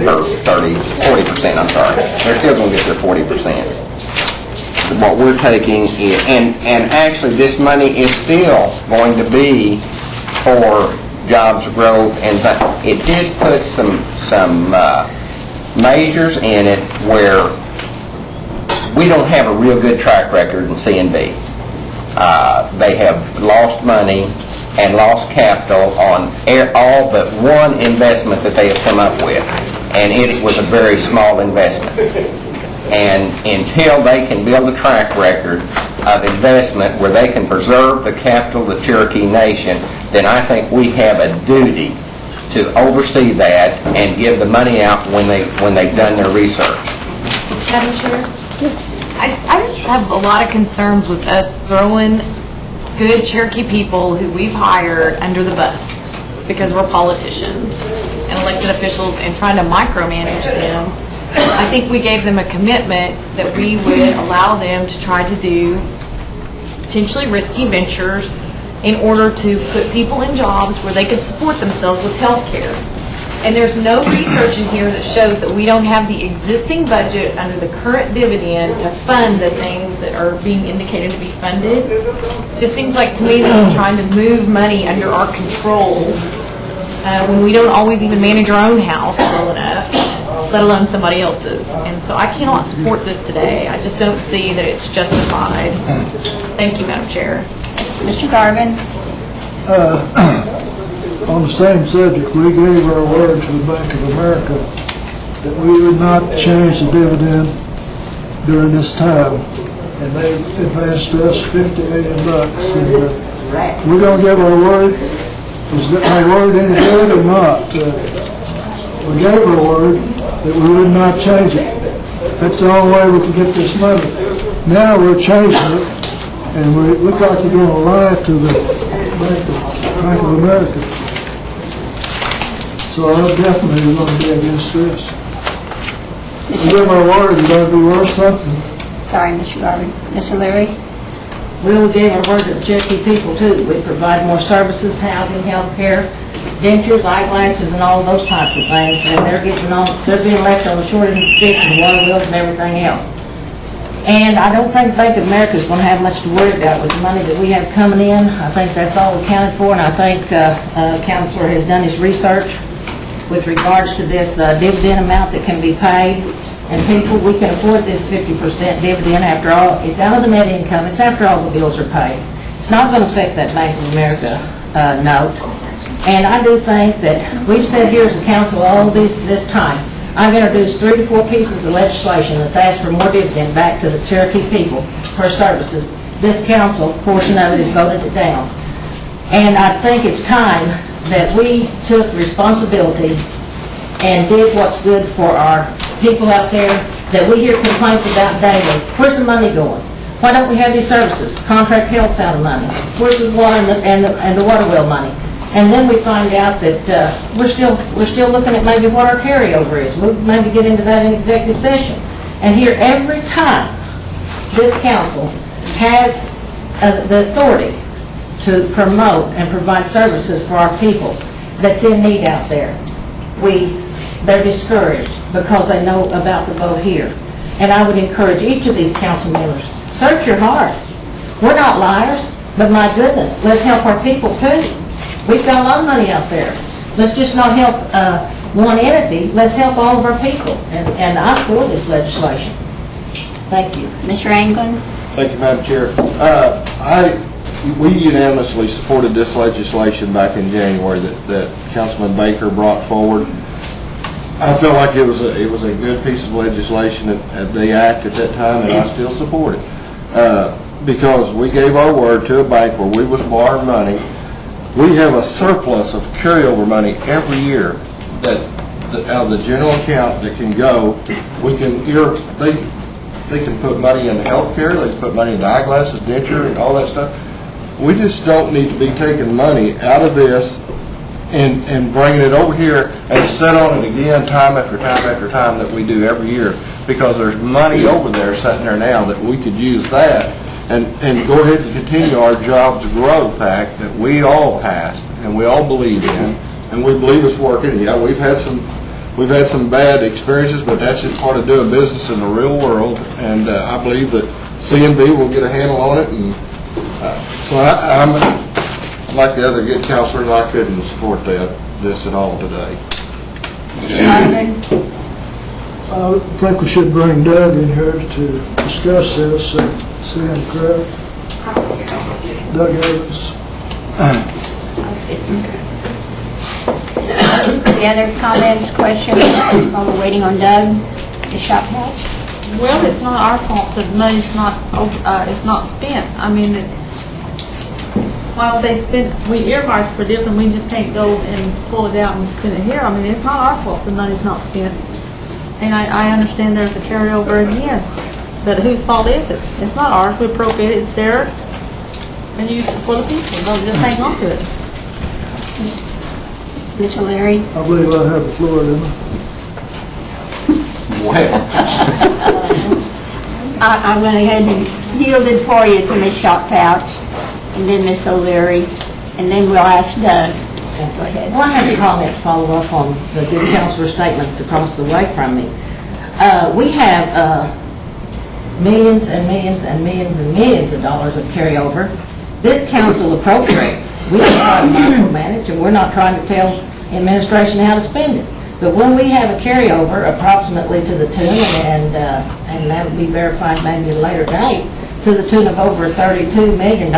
Or 40%, I'm sorry. They're still going to get their 40%. What we're taking is, and actually this money is still going to be for jobs growth, and it did put some measures in it where we don't have a real good track record in C&B. They have lost money and lost capital on all but one investment that they have come up with, and it was a very small investment. And until they can build a track record of investment where they can preserve the capital of the Cherokee Nation, then I think we have a duty to oversee that and give the money out when they've done their research. Madam Chair? Yes. I just have a lot of concerns with us throwing good Cherokee people who we've hired under the bus because we're politicians and elected officials and trying to micromanage them. I think we gave them a commitment that we would allow them to try to do potentially risky ventures in order to put people in jobs where they could support themselves with health care. And there's no research in here that shows that we don't have the existing budget under the current dividend to fund the things that are being indicated to be funded. Just seems like to me that we're trying to move money under our control when we don't always even manage our own house well enough, let alone somebody else's. And so I cannot support this today. I just don't see that it's justified. Thank you, Madam Chair. Mr. Garvin? On the same subject, we gave our word to the Bank of America that we would not change the dividend during this time, and they advanced us $50 million. And we're going to give our word. Is our word any good or not? We gave our word that we would not change it. That's the only way we can get this money. Now we're changing it, and we look like we're going to lie to the Bank of America. So I definitely going to be against this. We give our word, it's going to be worth something. Sorry, Mr. Garvin. Ms. O'Leary? Well, we gave our word to the Cherokee people, too. We provide more services, housing, health care, dentures, eyeglasses, and all of those types of things. And they're being left on the short end of the stick and water bills and everything else. And I don't think Bank of America is going to have much to worry about with the money that we have coming in. I think that's all accounted for, and I think Counselor has done his research with regards to this dividend amount that can be paid. And people, we can afford this 50% dividend after all. It's out of the net income. It's after all the bills are paid. It's not going to affect that Bank of America note. And I do think that we've said here as a council all this time, I've introduced 3 to 4 pieces of legislation that's asked for more dividend back to the Cherokee people for services. This council, portion of it, has voted it down. And I think it's time that we took responsibility and did what's good for our people out there that we hear complaints about daily. Where's the money going? Why don't we have these services? Contract health's out of money. Where's the water and the water well money? And then we find out that we're still looking at maybe what our carryover is. We'll maybe get into that in executive session. And here, every time this council has the authority to promote and provide services for our people that's in need out there, they're discouraged because they know about the vote here. And I would encourage each of these council members, search your heart. We're not liars, but my goodness, let's help our people too. We've got a lot of money out there. Let's just not help one entity. Let's help all of our people. And I'm for this legislation. Thank you. Mr. Anglin? Thank you, Madam Chair. We unanimously supported this legislation back in January that Councilman Baker brought forward. I felt like it was a good piece of legislation at the act at that time, and I still support it because we gave our word to a bank where we was borrowing money. We have a surplus of carryover money every year that out of the general account that can go. They can put money in health care. They can put money in eyeglasses, denture, and all that stuff. We just don't need to be taking money out of this and bringing it over here and set on it again time after time after time that we do every year, because there's money over there sitting there now that we could use that and go ahead and continue our Jobs Growth Act that we all passed and we all believe in, and we believe it's working. Yeah, we've had some bad experiences, but that's just part of doing business in the real world, and I believe that CNB will get a handle on it. And so I'm like the other good counselors, I couldn't support this at all today. I think we should bring Doug in here to discuss this. Sam Craig, Doug Evans. Any other comments, questions while we're waiting on Doug? Ms. Shophatch? Well, it's not our fault that the money's not, it's not spent. I mean, why would they spend, we earmarked for different, we just can't go and pull it out and spend it here. I mean, it's not our fault the money's not spent. And I understand there's a carryover again, but whose fault is it? It's not ours, we appropriate it, it's there, and use it for the people, don't just hang on to it. Ms. O'Leary? I believe I have the floor, didn't I? I went ahead and yielded for you to Ms. Shoptouch, and then Ms. O'Leary, and then we'll ask Doug. Go ahead. Well, I have a comment to follow up on the good counselor statements across the way from me. We have millions and millions and millions and millions of dollars of carryover. This council appropriates. We don't try to micromanage, and we're not trying to tell administration how to spend it. But when we have a carryover approximately to the tune, and that will be verified maybe at a later date, to the tune of over $32 million,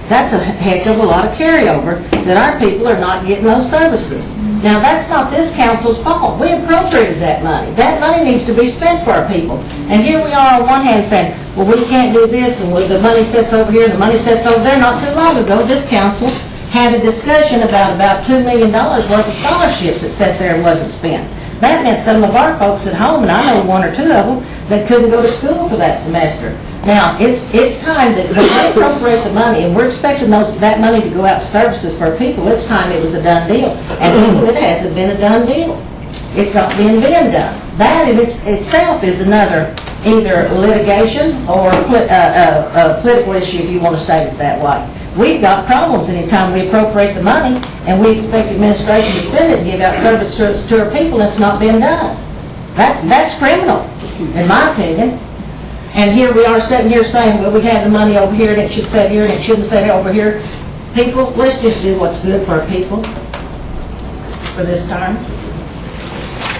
that's a heck of a lot of carryover that our people are not getting those services. Now, that's not this council's fault. We appropriated that money. That money needs to be spent for our people. And here we are on one hand saying, well, we can't do this, and the money sits over here, and the money sits over there. Not too long ago, this council had a discussion about $2 million worth of scholarships that sat there and wasn't spent. That meant some of our folks at home, and I know one or two of them, that couldn't go to school for that semester. Now, it's time that when we appropriate the money, and we're expecting that money to go out to services for people, it's time it was a done deal. And it hasn't been a done deal. It's not being done. That in itself is another either litigation or a political issue, if you want to state it that way. We've got problems anytime we appropriate the money and we expect administration to spend it and give out service to our people, and it's not being done. That's criminal, in my opinion. And here we are sitting here saying, well, we have the money over here and it should sit here and it shouldn't sit over here. People, let's just do what's good for our people for this time.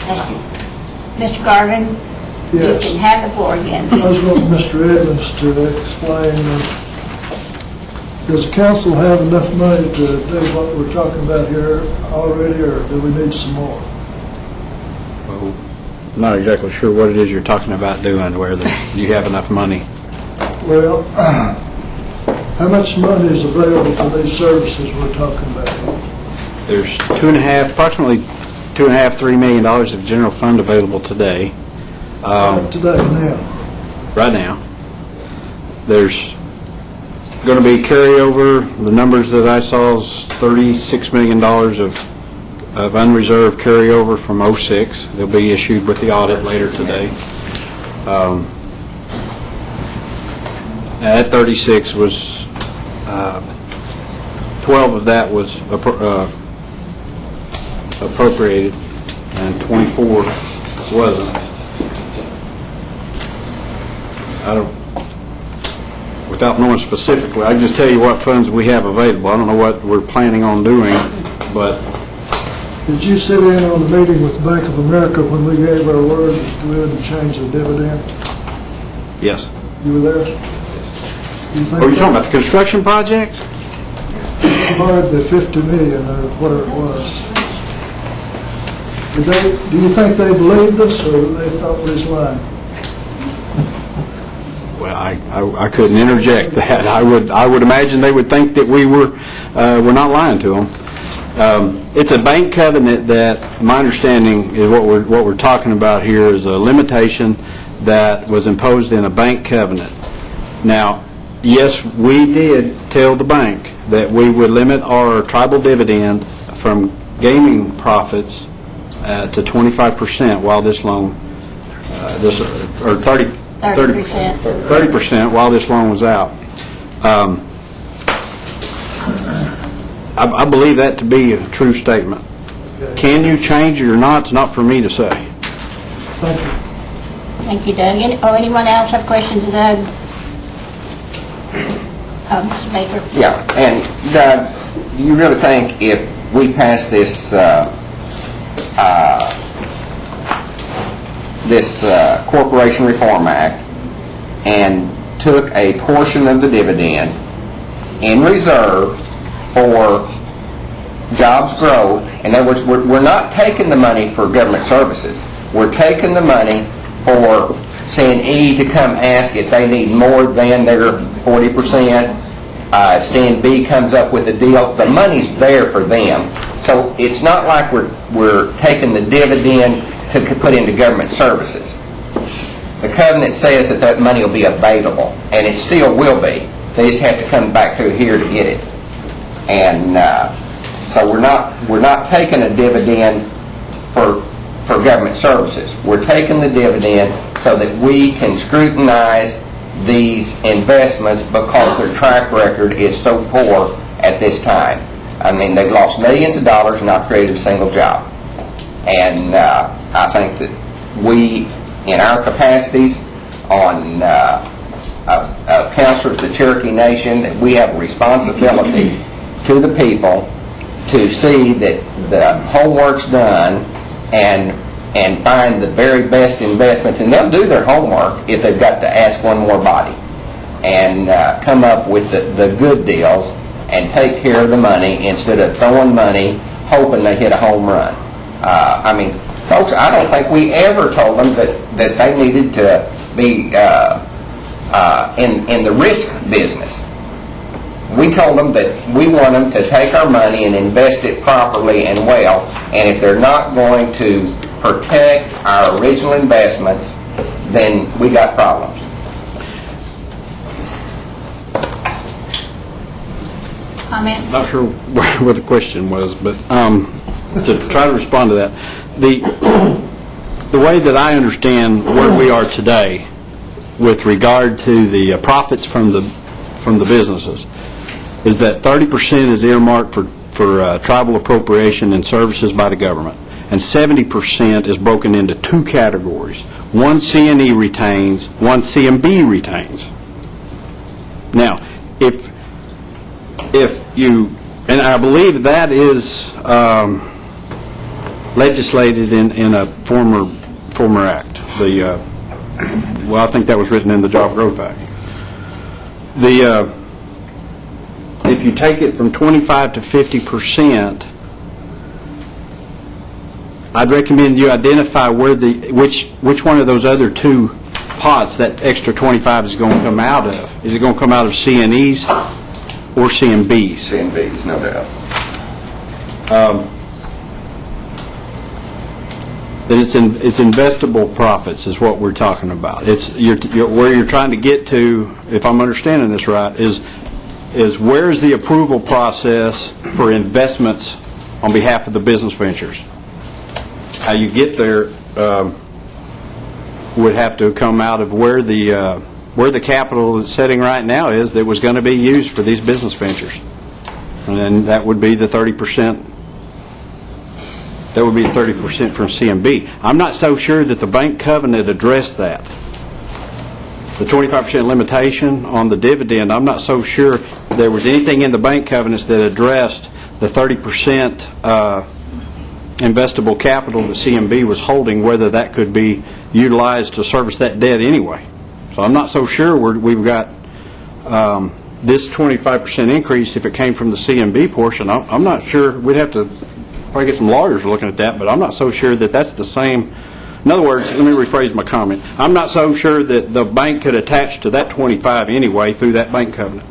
Thank you. Mr. Garvin? Yes. You can have the floor again. I was wanting Mr. Evans to explain, does the council have enough money to do what we're talking about here already, or do we need some more? Well, I'm not exactly sure what it is you're talking about doing, where you have enough money. Well, how much money is available for these services we're talking about? There's approximately $2.5–3 million of general fund available today. Right now. There's going to be carryover. The numbers that I saw is $36 million of unreserved carryover from '06. They'll be issued with the audit later today. At 36 was 12 of that was appropriated, and 24 wasn't. Without knowing specifically, I can just tell you what funds we have available. I don't know what we're planning on doing, but... Did you sit in on the meeting with Bank of America when we gave our word to go ahead and change the dividend? Yes. You were there? Are you talking about the construction projects? Borrowed the $50 million or whatever it was. Do you think they believed us, or they thought we was lying? Well, I couldn't interject that. I would imagine they would think that we're not lying to them. It's a bank covenant that, my understanding is what we're talking about here is a limitation that was imposed in a bank covenant. Now, yes, we did tell the bank that we would limit our tribal dividend from gaming profits to 25% while this loan, or 30% while this loan was out. I believe that to be a true statement. Can you change it or not? It's not for me to say. Thank you. Thank you, Doug. Anyone else have questions of Doug? Mr. Baker? Yeah, and Doug, do you really think if we pass this Corporation Reform Act and took a portion of the dividend in reserve for jobs growth, in other words, we're not taking the money for government services, we're taking the money for E to come ask if they need more than their 40%. C&B comes up with a deal. The money's there for them. So it's not like we're taking the dividend to put into government services. The covenant says that money will be available, and it still will be. They just have to come back through here to get it. And so we're not taking a dividend for government services. We're taking the dividend so that we can scrutinize these investments because their track record is so poor at this time. I mean, they've lost millions of dollars and not created a single job. And I think that we, in our capacities on counselors of the Cherokee Nation, that we have a responsibility to the people to see that the homework's done and find the very best investments. And they'll do their homework if they've got to ask one more body and come up with the good deals and take care of the money instead of throwing money hoping they hit a home run. I mean, folks, I don't think we ever told them that they needed to be in the risk business. We told them that we want them to take our money and invest it properly and well, and if they're not going to protect our original investments, then we got problems. Comment? Not sure what the question was, but to try to respond to that, the way that I understand where we are today with regard to the profits from the businesses is that 30% is earmarked for tribal appropriation and services by the government, and 70% is broken into two categories. One C&E retains, one C&B retains. Now, if you, and I believe that is legislated in a former act. Well, I think that was written in the Job Growth Act. If you take it from 25 to 50%, I'd recommend you identify which one of those other two pots that extra 25 is going to come out of. Is it going to come out of C&Es or C&Bs? C&Bs, no doubt. That it's investable profits is what we're talking about. It's where you're trying to get to, if I'm understanding this right, is where's the approval process for investments on behalf of the business ventures? How you get there would have to come out of where the capital that's sitting right now is that was going to be used for these business ventures, and then that would be the 30%. That would be 30% from C&B. I'm not so sure that the bank covenant addressed that. The 25% limitation on the dividend, I'm not so sure there was anything in the bank covenants that addressed the 30% investable capital that C&B was holding, whether that could be utilized to service that debt anyway. So I'm not so sure we've got this 25% increase if it came from the C&B portion. I'm not sure. We'd have to probably get some lawyers looking at that, but I'm not so sure that that's the same. In other words, let me rephrase my comment. I'm not so sure that the bank could attach to that 25 anyway through that bank covenant.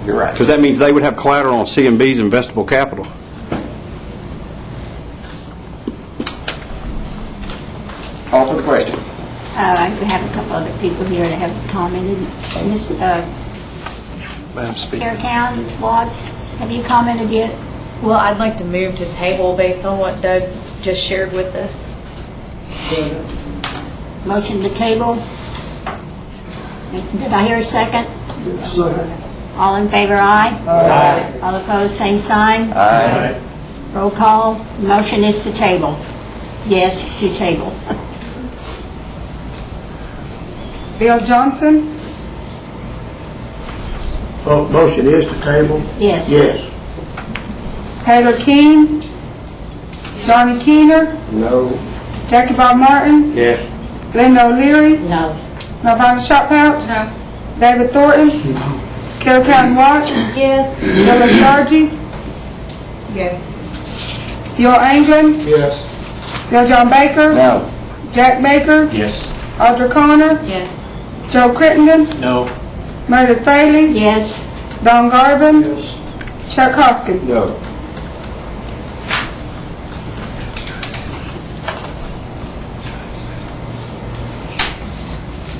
You're right. Because that means they would have collateral on C&B's investable capital. Call for the question. We have a couple other people here that have commented. Madam Speaker. Cherokee, Watts, have you commented yet? Well, I'd like to move to table based on what Doug just shared with us. Motion to table. Did I hear a second? Second. All in favor, aye? Aye. All opposed, same sign? Aye. Roll call. Motion is to table. Yes, to table. Bill Johnson? Oh, motion is to table? Yes. Yes. Taylor Keene? Johnny Keener? No. Jackie Bob Martin? Yes. Linda O'Leary? No. Nelvana Shophouse? No. David Thornton? No. Carol County Watts? Yes. Bill Shargy? Yes. Bill England? Yes. Bill John Baker? No. Jack Baker, Yes. Audra Connor, Yes. Joe Crittenden, No. Meredith Bailey, Yes. Don Garvin, Yes. Chuck Hoskins. No.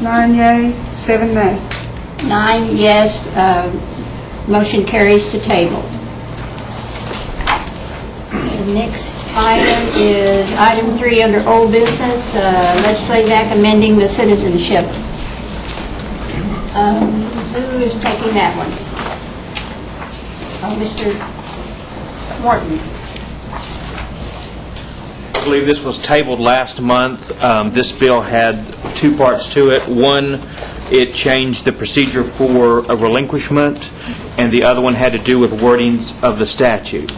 9 yea, 7 nay. 9 yes, motion carries to table. The next item is item 3 under old business, legislative act amending the citizenship. Who is taking that one? Oh, Mr. Morton. I believe this was tabled last month. This bill had two parts to it. One, it changed the procedure for a relinquishment, and the other one had to do with wordings of the statute.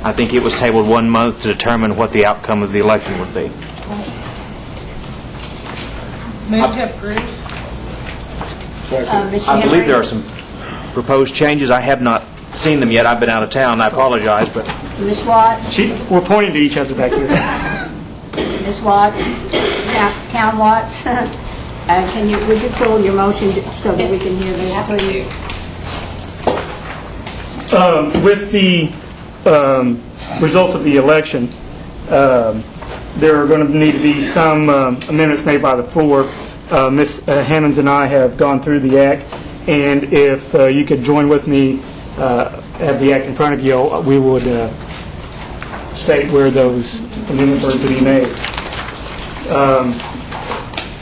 I think it was tabled 1 month to determine what the outcome of the election would be. Move to approve. Mr. I believe Henry? there are some proposed changes. I have not seen them yet. I've been out of town. I apologize, but Ms. Watt? We're pointing to each other back here. Ms. Watt? Count Watts? Would you pull your motion so that we can hear this, please? With the results of the election, there are going to need to be some amendments made by the floor. Ms. Hammonds and I have gone through the act, and if you could join with me, have the act in front of you, we would state where those amendments are to be made.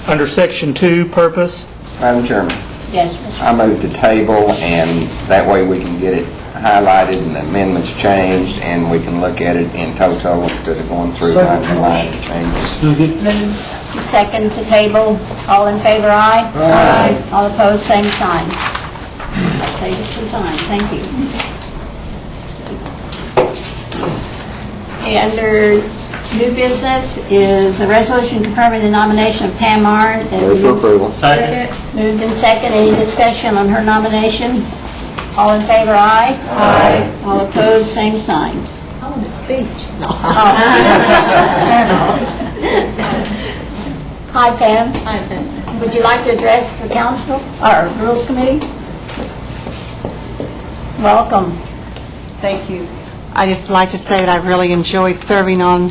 Under Section 2, purpose. Madam Chairman, Yes, Mr. I move to table, and that way we can get it highlighted and the amendments changed, and we can look at it in total instead of going through line to line to changes. Second to table. All in favor, aye? Aye. All opposed, same sign. That saves us some time. Thank you. Okay, under new business is a resolution confirming the nomination of Pam Arndt as Move for approval. Second. moved in second. Any discussion on her nomination? All in favor, aye? Aye. All opposed, same sign. I want a speech. Hi, Pam. Hi, Ben. Would you like to address the council, or Rules Committee? Welcome. Thank you. I just like to say that I've really enjoyed serving on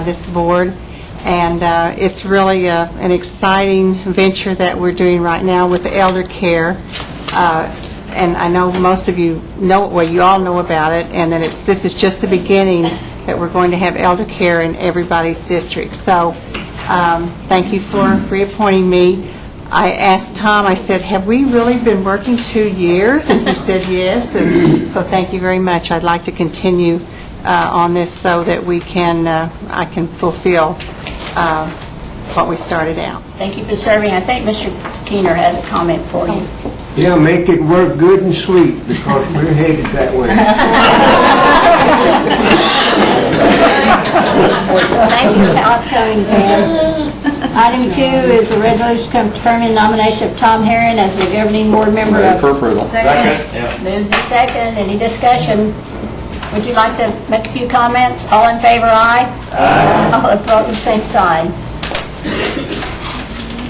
this board, and it's really an exciting venture that we're doing right now with the elder care. And I know most of you know, well, you all know about it, and that this is just the beginning, that we're going to have elder care in everybody's district. So thank you for reappointing me. I asked Tom, I said, have we really been working 2 years? And he said yes, and so thank you very much. I'd like to continue on this so that we can, I can fulfill what we started out. Thank you for serving. I think Mr. Keener has a comment for you. Yeah, make it work good and sweet, because we're headed that way. Thank you for coming, Pam. Item 2 is a resolution confirming nomination of Tom Herron as the governing board member Move of... for approval. Second. Moved in second. Any discussion? Would you like to make a few comments? All in favor, aye? Aye. All opposed, same sign.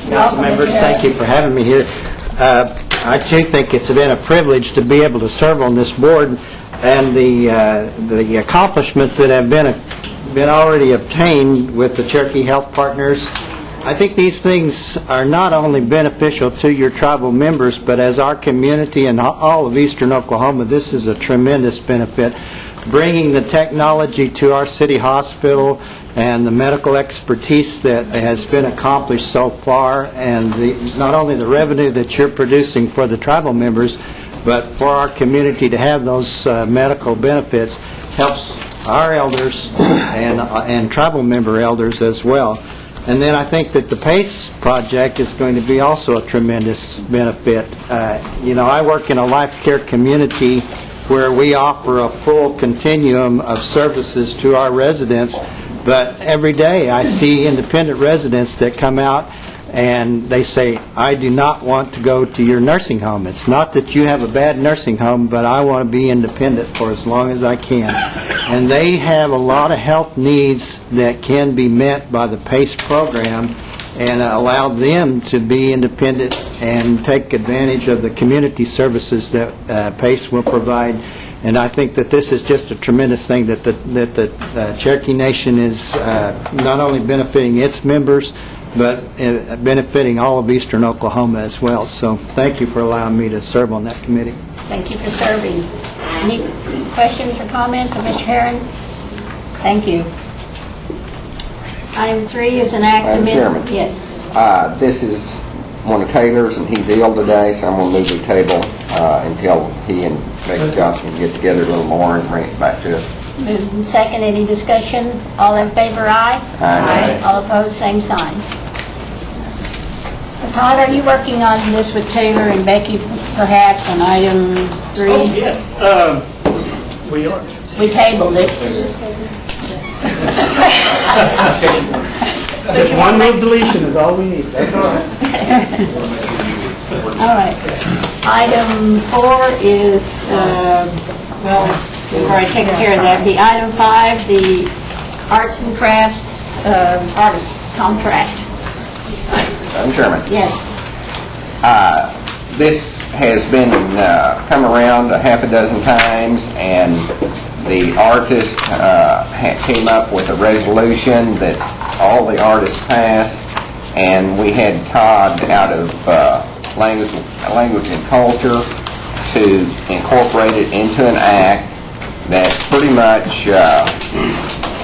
Council members, thank you for having me here. I too think it's been a privilege to be able to serve on this board, and the accomplishments that have been already obtained with the Cherokee Health Partners. I think these things are not only beneficial to your tribal members, but as our community and all of eastern Oklahoma, this is a tremendous benefit. Bringing the technology to our city hospital and the medical expertise that has been accomplished so far, and not only the revenue that you're producing for the tribal members, but for our community to have those medical benefits helps our elders and tribal member elders as well. And then I think that the PACE project is going to be also a tremendous benefit. I work in a life care community where we offer a full continuum of services to our residents, but every day I see independent residents that come out and they say, I do not want to go to your nursing home. It's not that you have a bad nursing home, but I want to be independent for as long as I can. And they have a lot of health needs that can be met by the PACE program and allow them to be independent and take advantage of the community services that PACE will provide. And I think that this is just a tremendous thing that the Cherokee Nation is not only benefiting its members, but benefiting all of eastern Oklahoma as well. So thank you for allowing me to serve on that committee. Thank you for serving. Any questions or comments of Mr. Herron? Thank you. Item 3 is an act Madam amendment. Chairman. Yes. This is one of Taylor's, and he's ill today, so I'm going to move the table until he and Becky Johnson can get together a little more and bring it back to us. Moved and second. Any discussion? All in favor, aye? Aye. All opposed, same sign. Todd, are you working on this with Taylor and Becky, perhaps, on item 3? Oh, yes, we are. We tabled it. Just one little deletion is all we need, that's all right. All right. Item 4 is, well, we've already taken care of that. The item 5, the arts and crafts artist contract. Madam Chairman. Yes. This has been come around a half a dozen times, and the artist came up with a resolution that all the artists passed, and we had Todd out of language and culture to incorporate it into an act that pretty much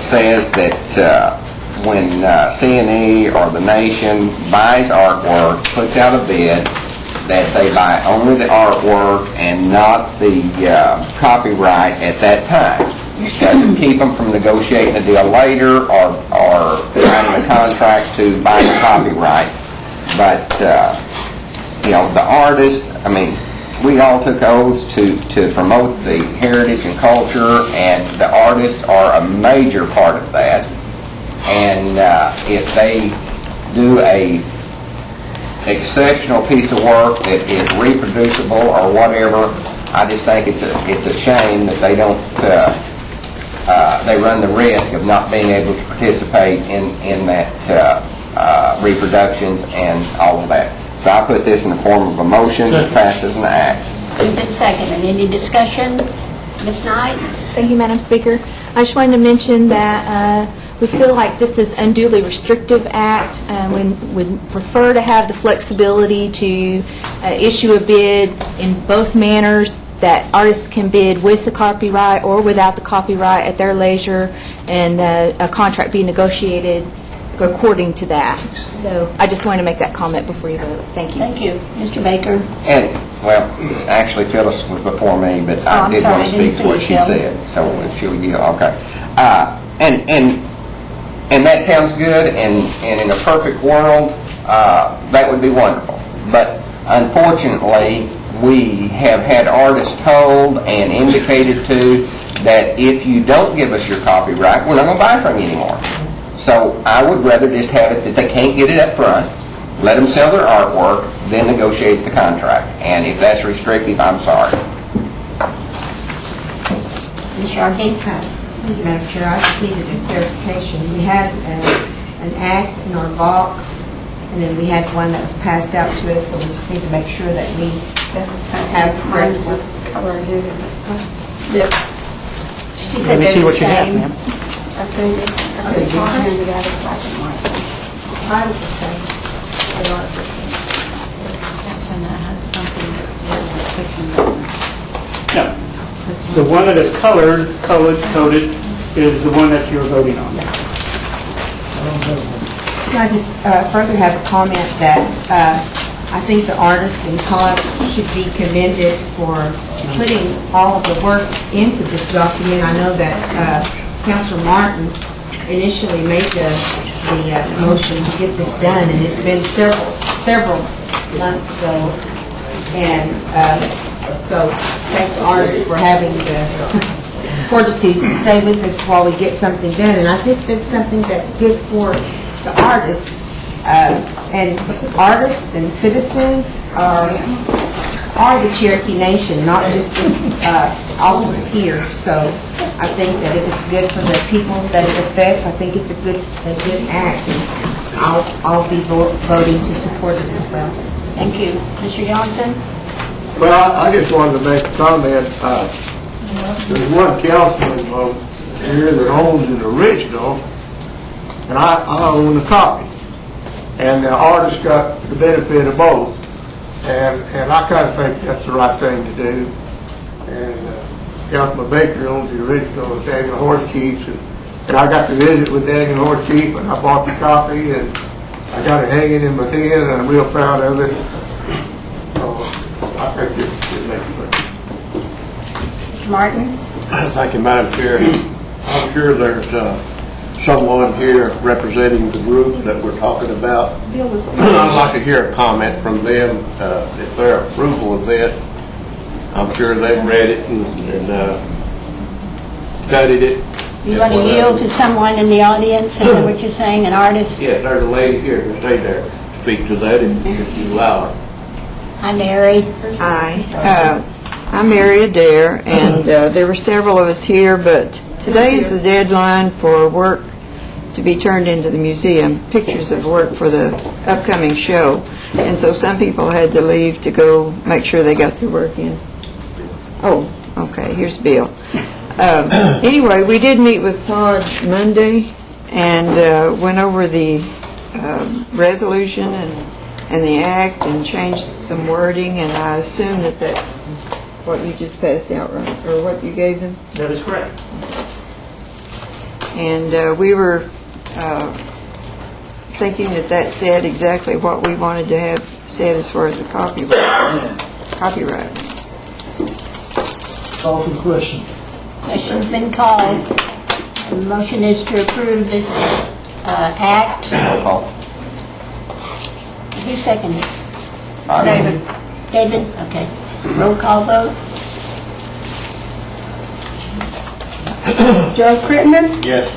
says that when C&E or the nation buys artwork, puts out a bid, that they buy only the artwork and not the copyright at that time. It doesn't keep them from negotiating a deal later or signing a contract to buy the copyright. But, the artist, we all took oaths to promote the heritage and culture, and the artists are a major part of that. And if they do a exceptional piece of work that is reproducible or whatever, I just think it's a shame that they don't they run the risk of not being able to participate in that reproductions and all of that. So I put this in the form of a motion that passes an act. Moved and seconded. Any discussion? Ms. Knight? Thank you, Madam Speaker. I just wanted to mention that we feel like this is unduly restrictive act. We would prefer to have the flexibility to issue a bid in both manners, that artists can bid with the copyright or without the copyright at their leisure, and a contract be negotiated according to that. So I just wanted to make that comment before you vote. Thank you. Thank you. Mr. Baker? And, well, actually Phyllis was before me, but I did want to speak to what she said. So if she'll yield, okay. And that sounds good, and in a perfect world, that would be wonderful. But unfortunately, we have had artists told and indicated to that if you don't give us your copyright, we're not going to buy from you anymore. So I would rather just have it that they can't get it up front, let them sell their artwork, then negotiate the contract. And if that's restrictive, I'm sorry. Ms. Sharkey? Thank you, Madam Chair. I just needed a clarification. We had an act in our box, and then we had one that was passed out to us, so we just need to make sure that we have correct one. She said Let me they're see the what you have, same. ma'am. Okay. No. The one that is coded, is the one that you're voting on. Can I just further have a comment that I think the artist and Todd should be commended for putting all of the work into this document. I know that Councilor Martin initially made the motion to get this done, and it's been several months ago. And so thank the artist for having the fortitude to stay with us while we get something done. And I think that's something that's good for the artists And artists and citizens are the Cherokee Nation, not just this office here. So I think that if it's good for the people that it affects, I think it's a good act. And I'll be voting to support it as well. Thank you. Mr. Johnson? Well, I just wanted to make a comment. There's one councilman here that owns an original, and I own a copy. And the artist got the benefit of both. And I kind of think that's the right thing to do. And Councilman Baker owns the original, Daniel Horse Chiefs, and I got to visit with Daniel Horse Chief, and I bought the copy, and I got it hanging in my den, and I'm real proud of it. So I think it makes sense. Mr. Martin? Thank you, Madam Chair. I'm sure there's someone here representing the group that we're talking about. I'd like to hear a comment from them, if their approval of this. I'm sure they've read it and studied it. You want to yield to someone in the audience? Is that what you're saying, an artist? Yes, there's a lady here who stayed there to speak to that if you allow her. Hi, Mary. Hi. I'm Mary Adair, and there were several of us here, but today's the deadline for work to be turned into the museum, pictures of work for the upcoming show. And so some people had to leave to go make sure they got their work in. Oh, okay, here's Bill. Anyway, we did meet with Todd Monday and went over the resolution and the act and changed some wording, and I assume that that's what you just passed out, right? Or what you gave them? That is correct. And we were thinking that said exactly what we wanted to have said as far as the copyright. Call for the question. Question's been called. The motion is to approve this act. Who seconded? David. David? Okay. Roll call vote. Joe Crittenden, Yes.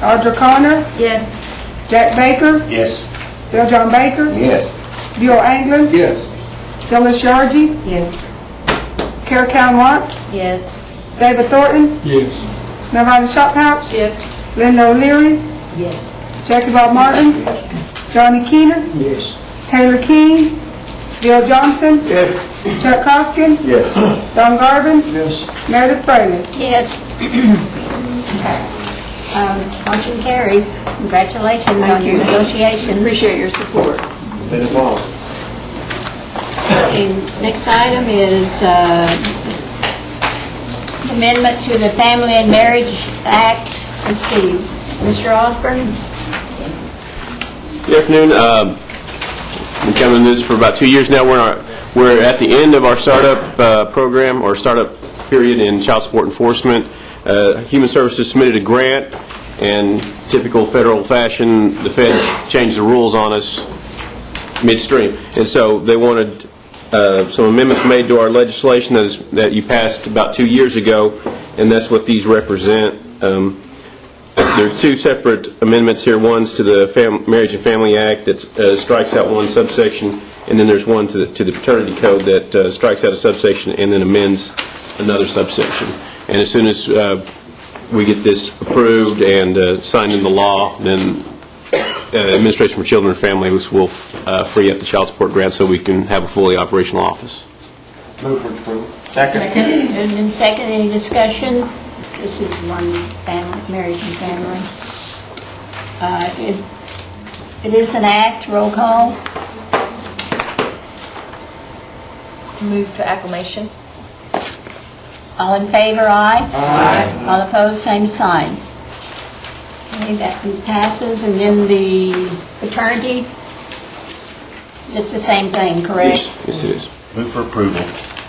Audra Connor, Yes. Jack Baker, Yes. Bill John Baker, Yes. Bill Anglin, Yes. Phyllis Yargy, Yes. Carol Cowan Watts, Yes. David Thornton, Yes. Nevada Shophouse, Yes. Linda O'Leary, Yes. Jackie Bob Martin, Johnny Keener, Yes. Taylor King, Bill Johnson, Yes. Chuck Hoskin, Yes. Don Garvin, Yes. Meredith Fraley. Yes. Motion carries. Congratulations on your negotiations. Appreciate your support. Been involved. Okay, next item is amendment to the Family and Marriage Act. Let's see, Mr. Osborne? Good afternoon. Been coming to this for about 2 years now. We're at the end of our startup program or startup period in child support enforcement. Human Services submitted a grant, and typical federal fashion, the feds changed the rules on us midstream, and so they wanted some amendments made to our legislation that you passed about 2 years ago, and that's what these represent. There are two separate amendments here. One's to the Marriage and Family Act that strikes out one subsection, and then there's one to the Paternity Code that strikes out a subsection and then amends another subsection. And as soon as we get this approved and signed into law, then Administration for Children and Families will free up the child support grant so we can have a fully operational office. Move for approval. Second. Moved and second. Any discussion? This is one family, marriage and family. It is an act. Roll call. Move to acclamation. All in favor, aye. Aye. All opposed, same sign. Okay, that passes. And then the paternity, it's the same thing, correct? Yes, it is. Move for approval.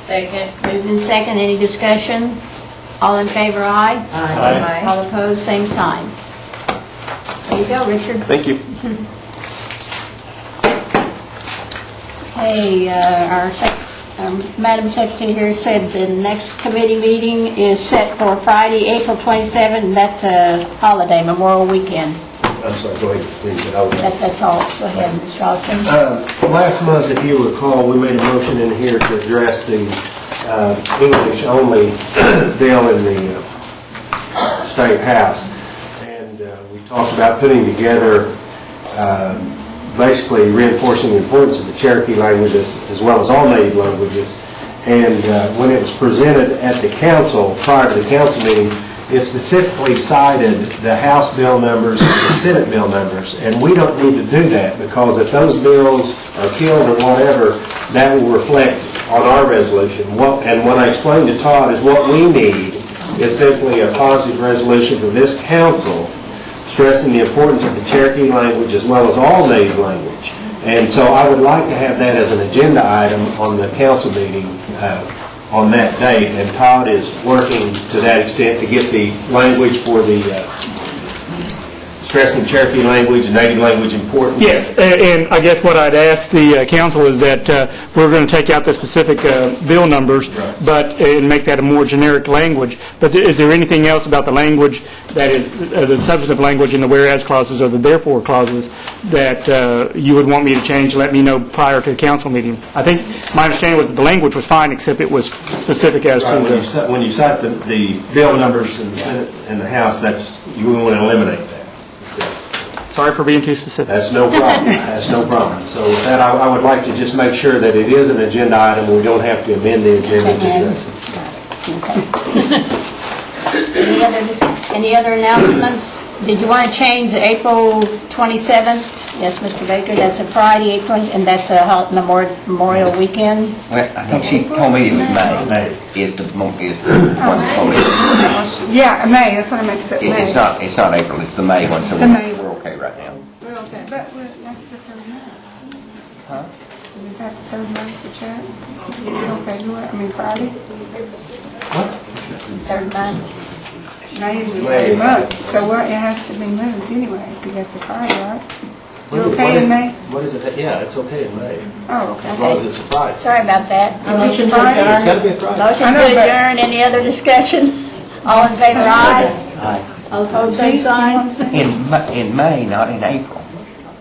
Second. Moved in second. Any discussion? All in favor, aye. Aye. All opposed, same sign. There you go, Richard. Thank you. Okay, our Madam Secretary here said the next committee meeting is set for Friday, April 27th, and that's a holiday, Memorial Weekend. I'm sorry, go ahead, please. That's all. Go ahead, Mr. Austin. Last month, if you recall, we made a motion in here to address the English-only bill in the State House. And we talked about putting together, basically reinforcing the importance of the Cherokee language as well as all native languages. And when it was presented at the council, prior to the council meeting, it specifically cited the House bill numbers and the Senate bill numbers. And we don't need to do that, because if those bills are killed or whatever, that will reflect on our resolution. And what I explained to Todd is what we need is simply a positive resolution from this council stressing the importance of the Cherokee language as well as all native language. And so I would like to have that as an agenda item on the council meeting on that date, and Todd is working to that extent to get the language for the stressing Cherokee language and native language importance. Yes, and I guess what I'd ask the council is that we're going to take out the specific bill numbers, but and make that a more generic language. But is there anything else about the language that is the substantive language in the whereas clauses or the therefore clauses that you would want me to change? Let me know prior to the council meeting. I think my understanding was that the language was fine, except it was specific as to when you cite the bill numbers in the Senate and the House, you want to eliminate that. Sorry for being too specific. That's no problem. That's no problem. So with that, I would like to just make sure that it is an agenda item. We don't have to amend the agenda to address it. Any other announcements? Did you want to change the April 27th? Yes, Mr. Baker, that's a Friday, April, and that's a Memorial Weekend. Well, I think she told me it was May. Is the one that told me. Yeah, May, that's what I meant to put, May. It's not April, it's the May one, so The May we're okay right now. We're okay. But that's the third month. Huh? Isn't that the third month for Chad? April, February, Friday? Third month. May is the third month, so it has to be moved anyway, because that's a Friday, right? You okay in May? What is it? Yeah, it's okay in May. Oh, okay. As long as it's a Friday. Sorry about that. Motion to adjourn. It's got to be a Friday. Motion to adjourn. Any other discussion? All in favor, aye? All opposed, same sign? In May, not in April.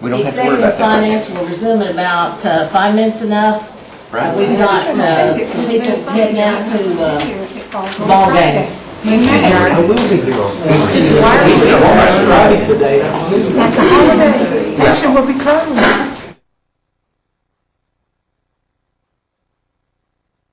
We don't The have to worry executive about that. finance will resume in about 5 minutes enough. Right. We've got some people heading out to ball games. I will be here on Friday's the day. That's a holiday. Restaurant will be closed.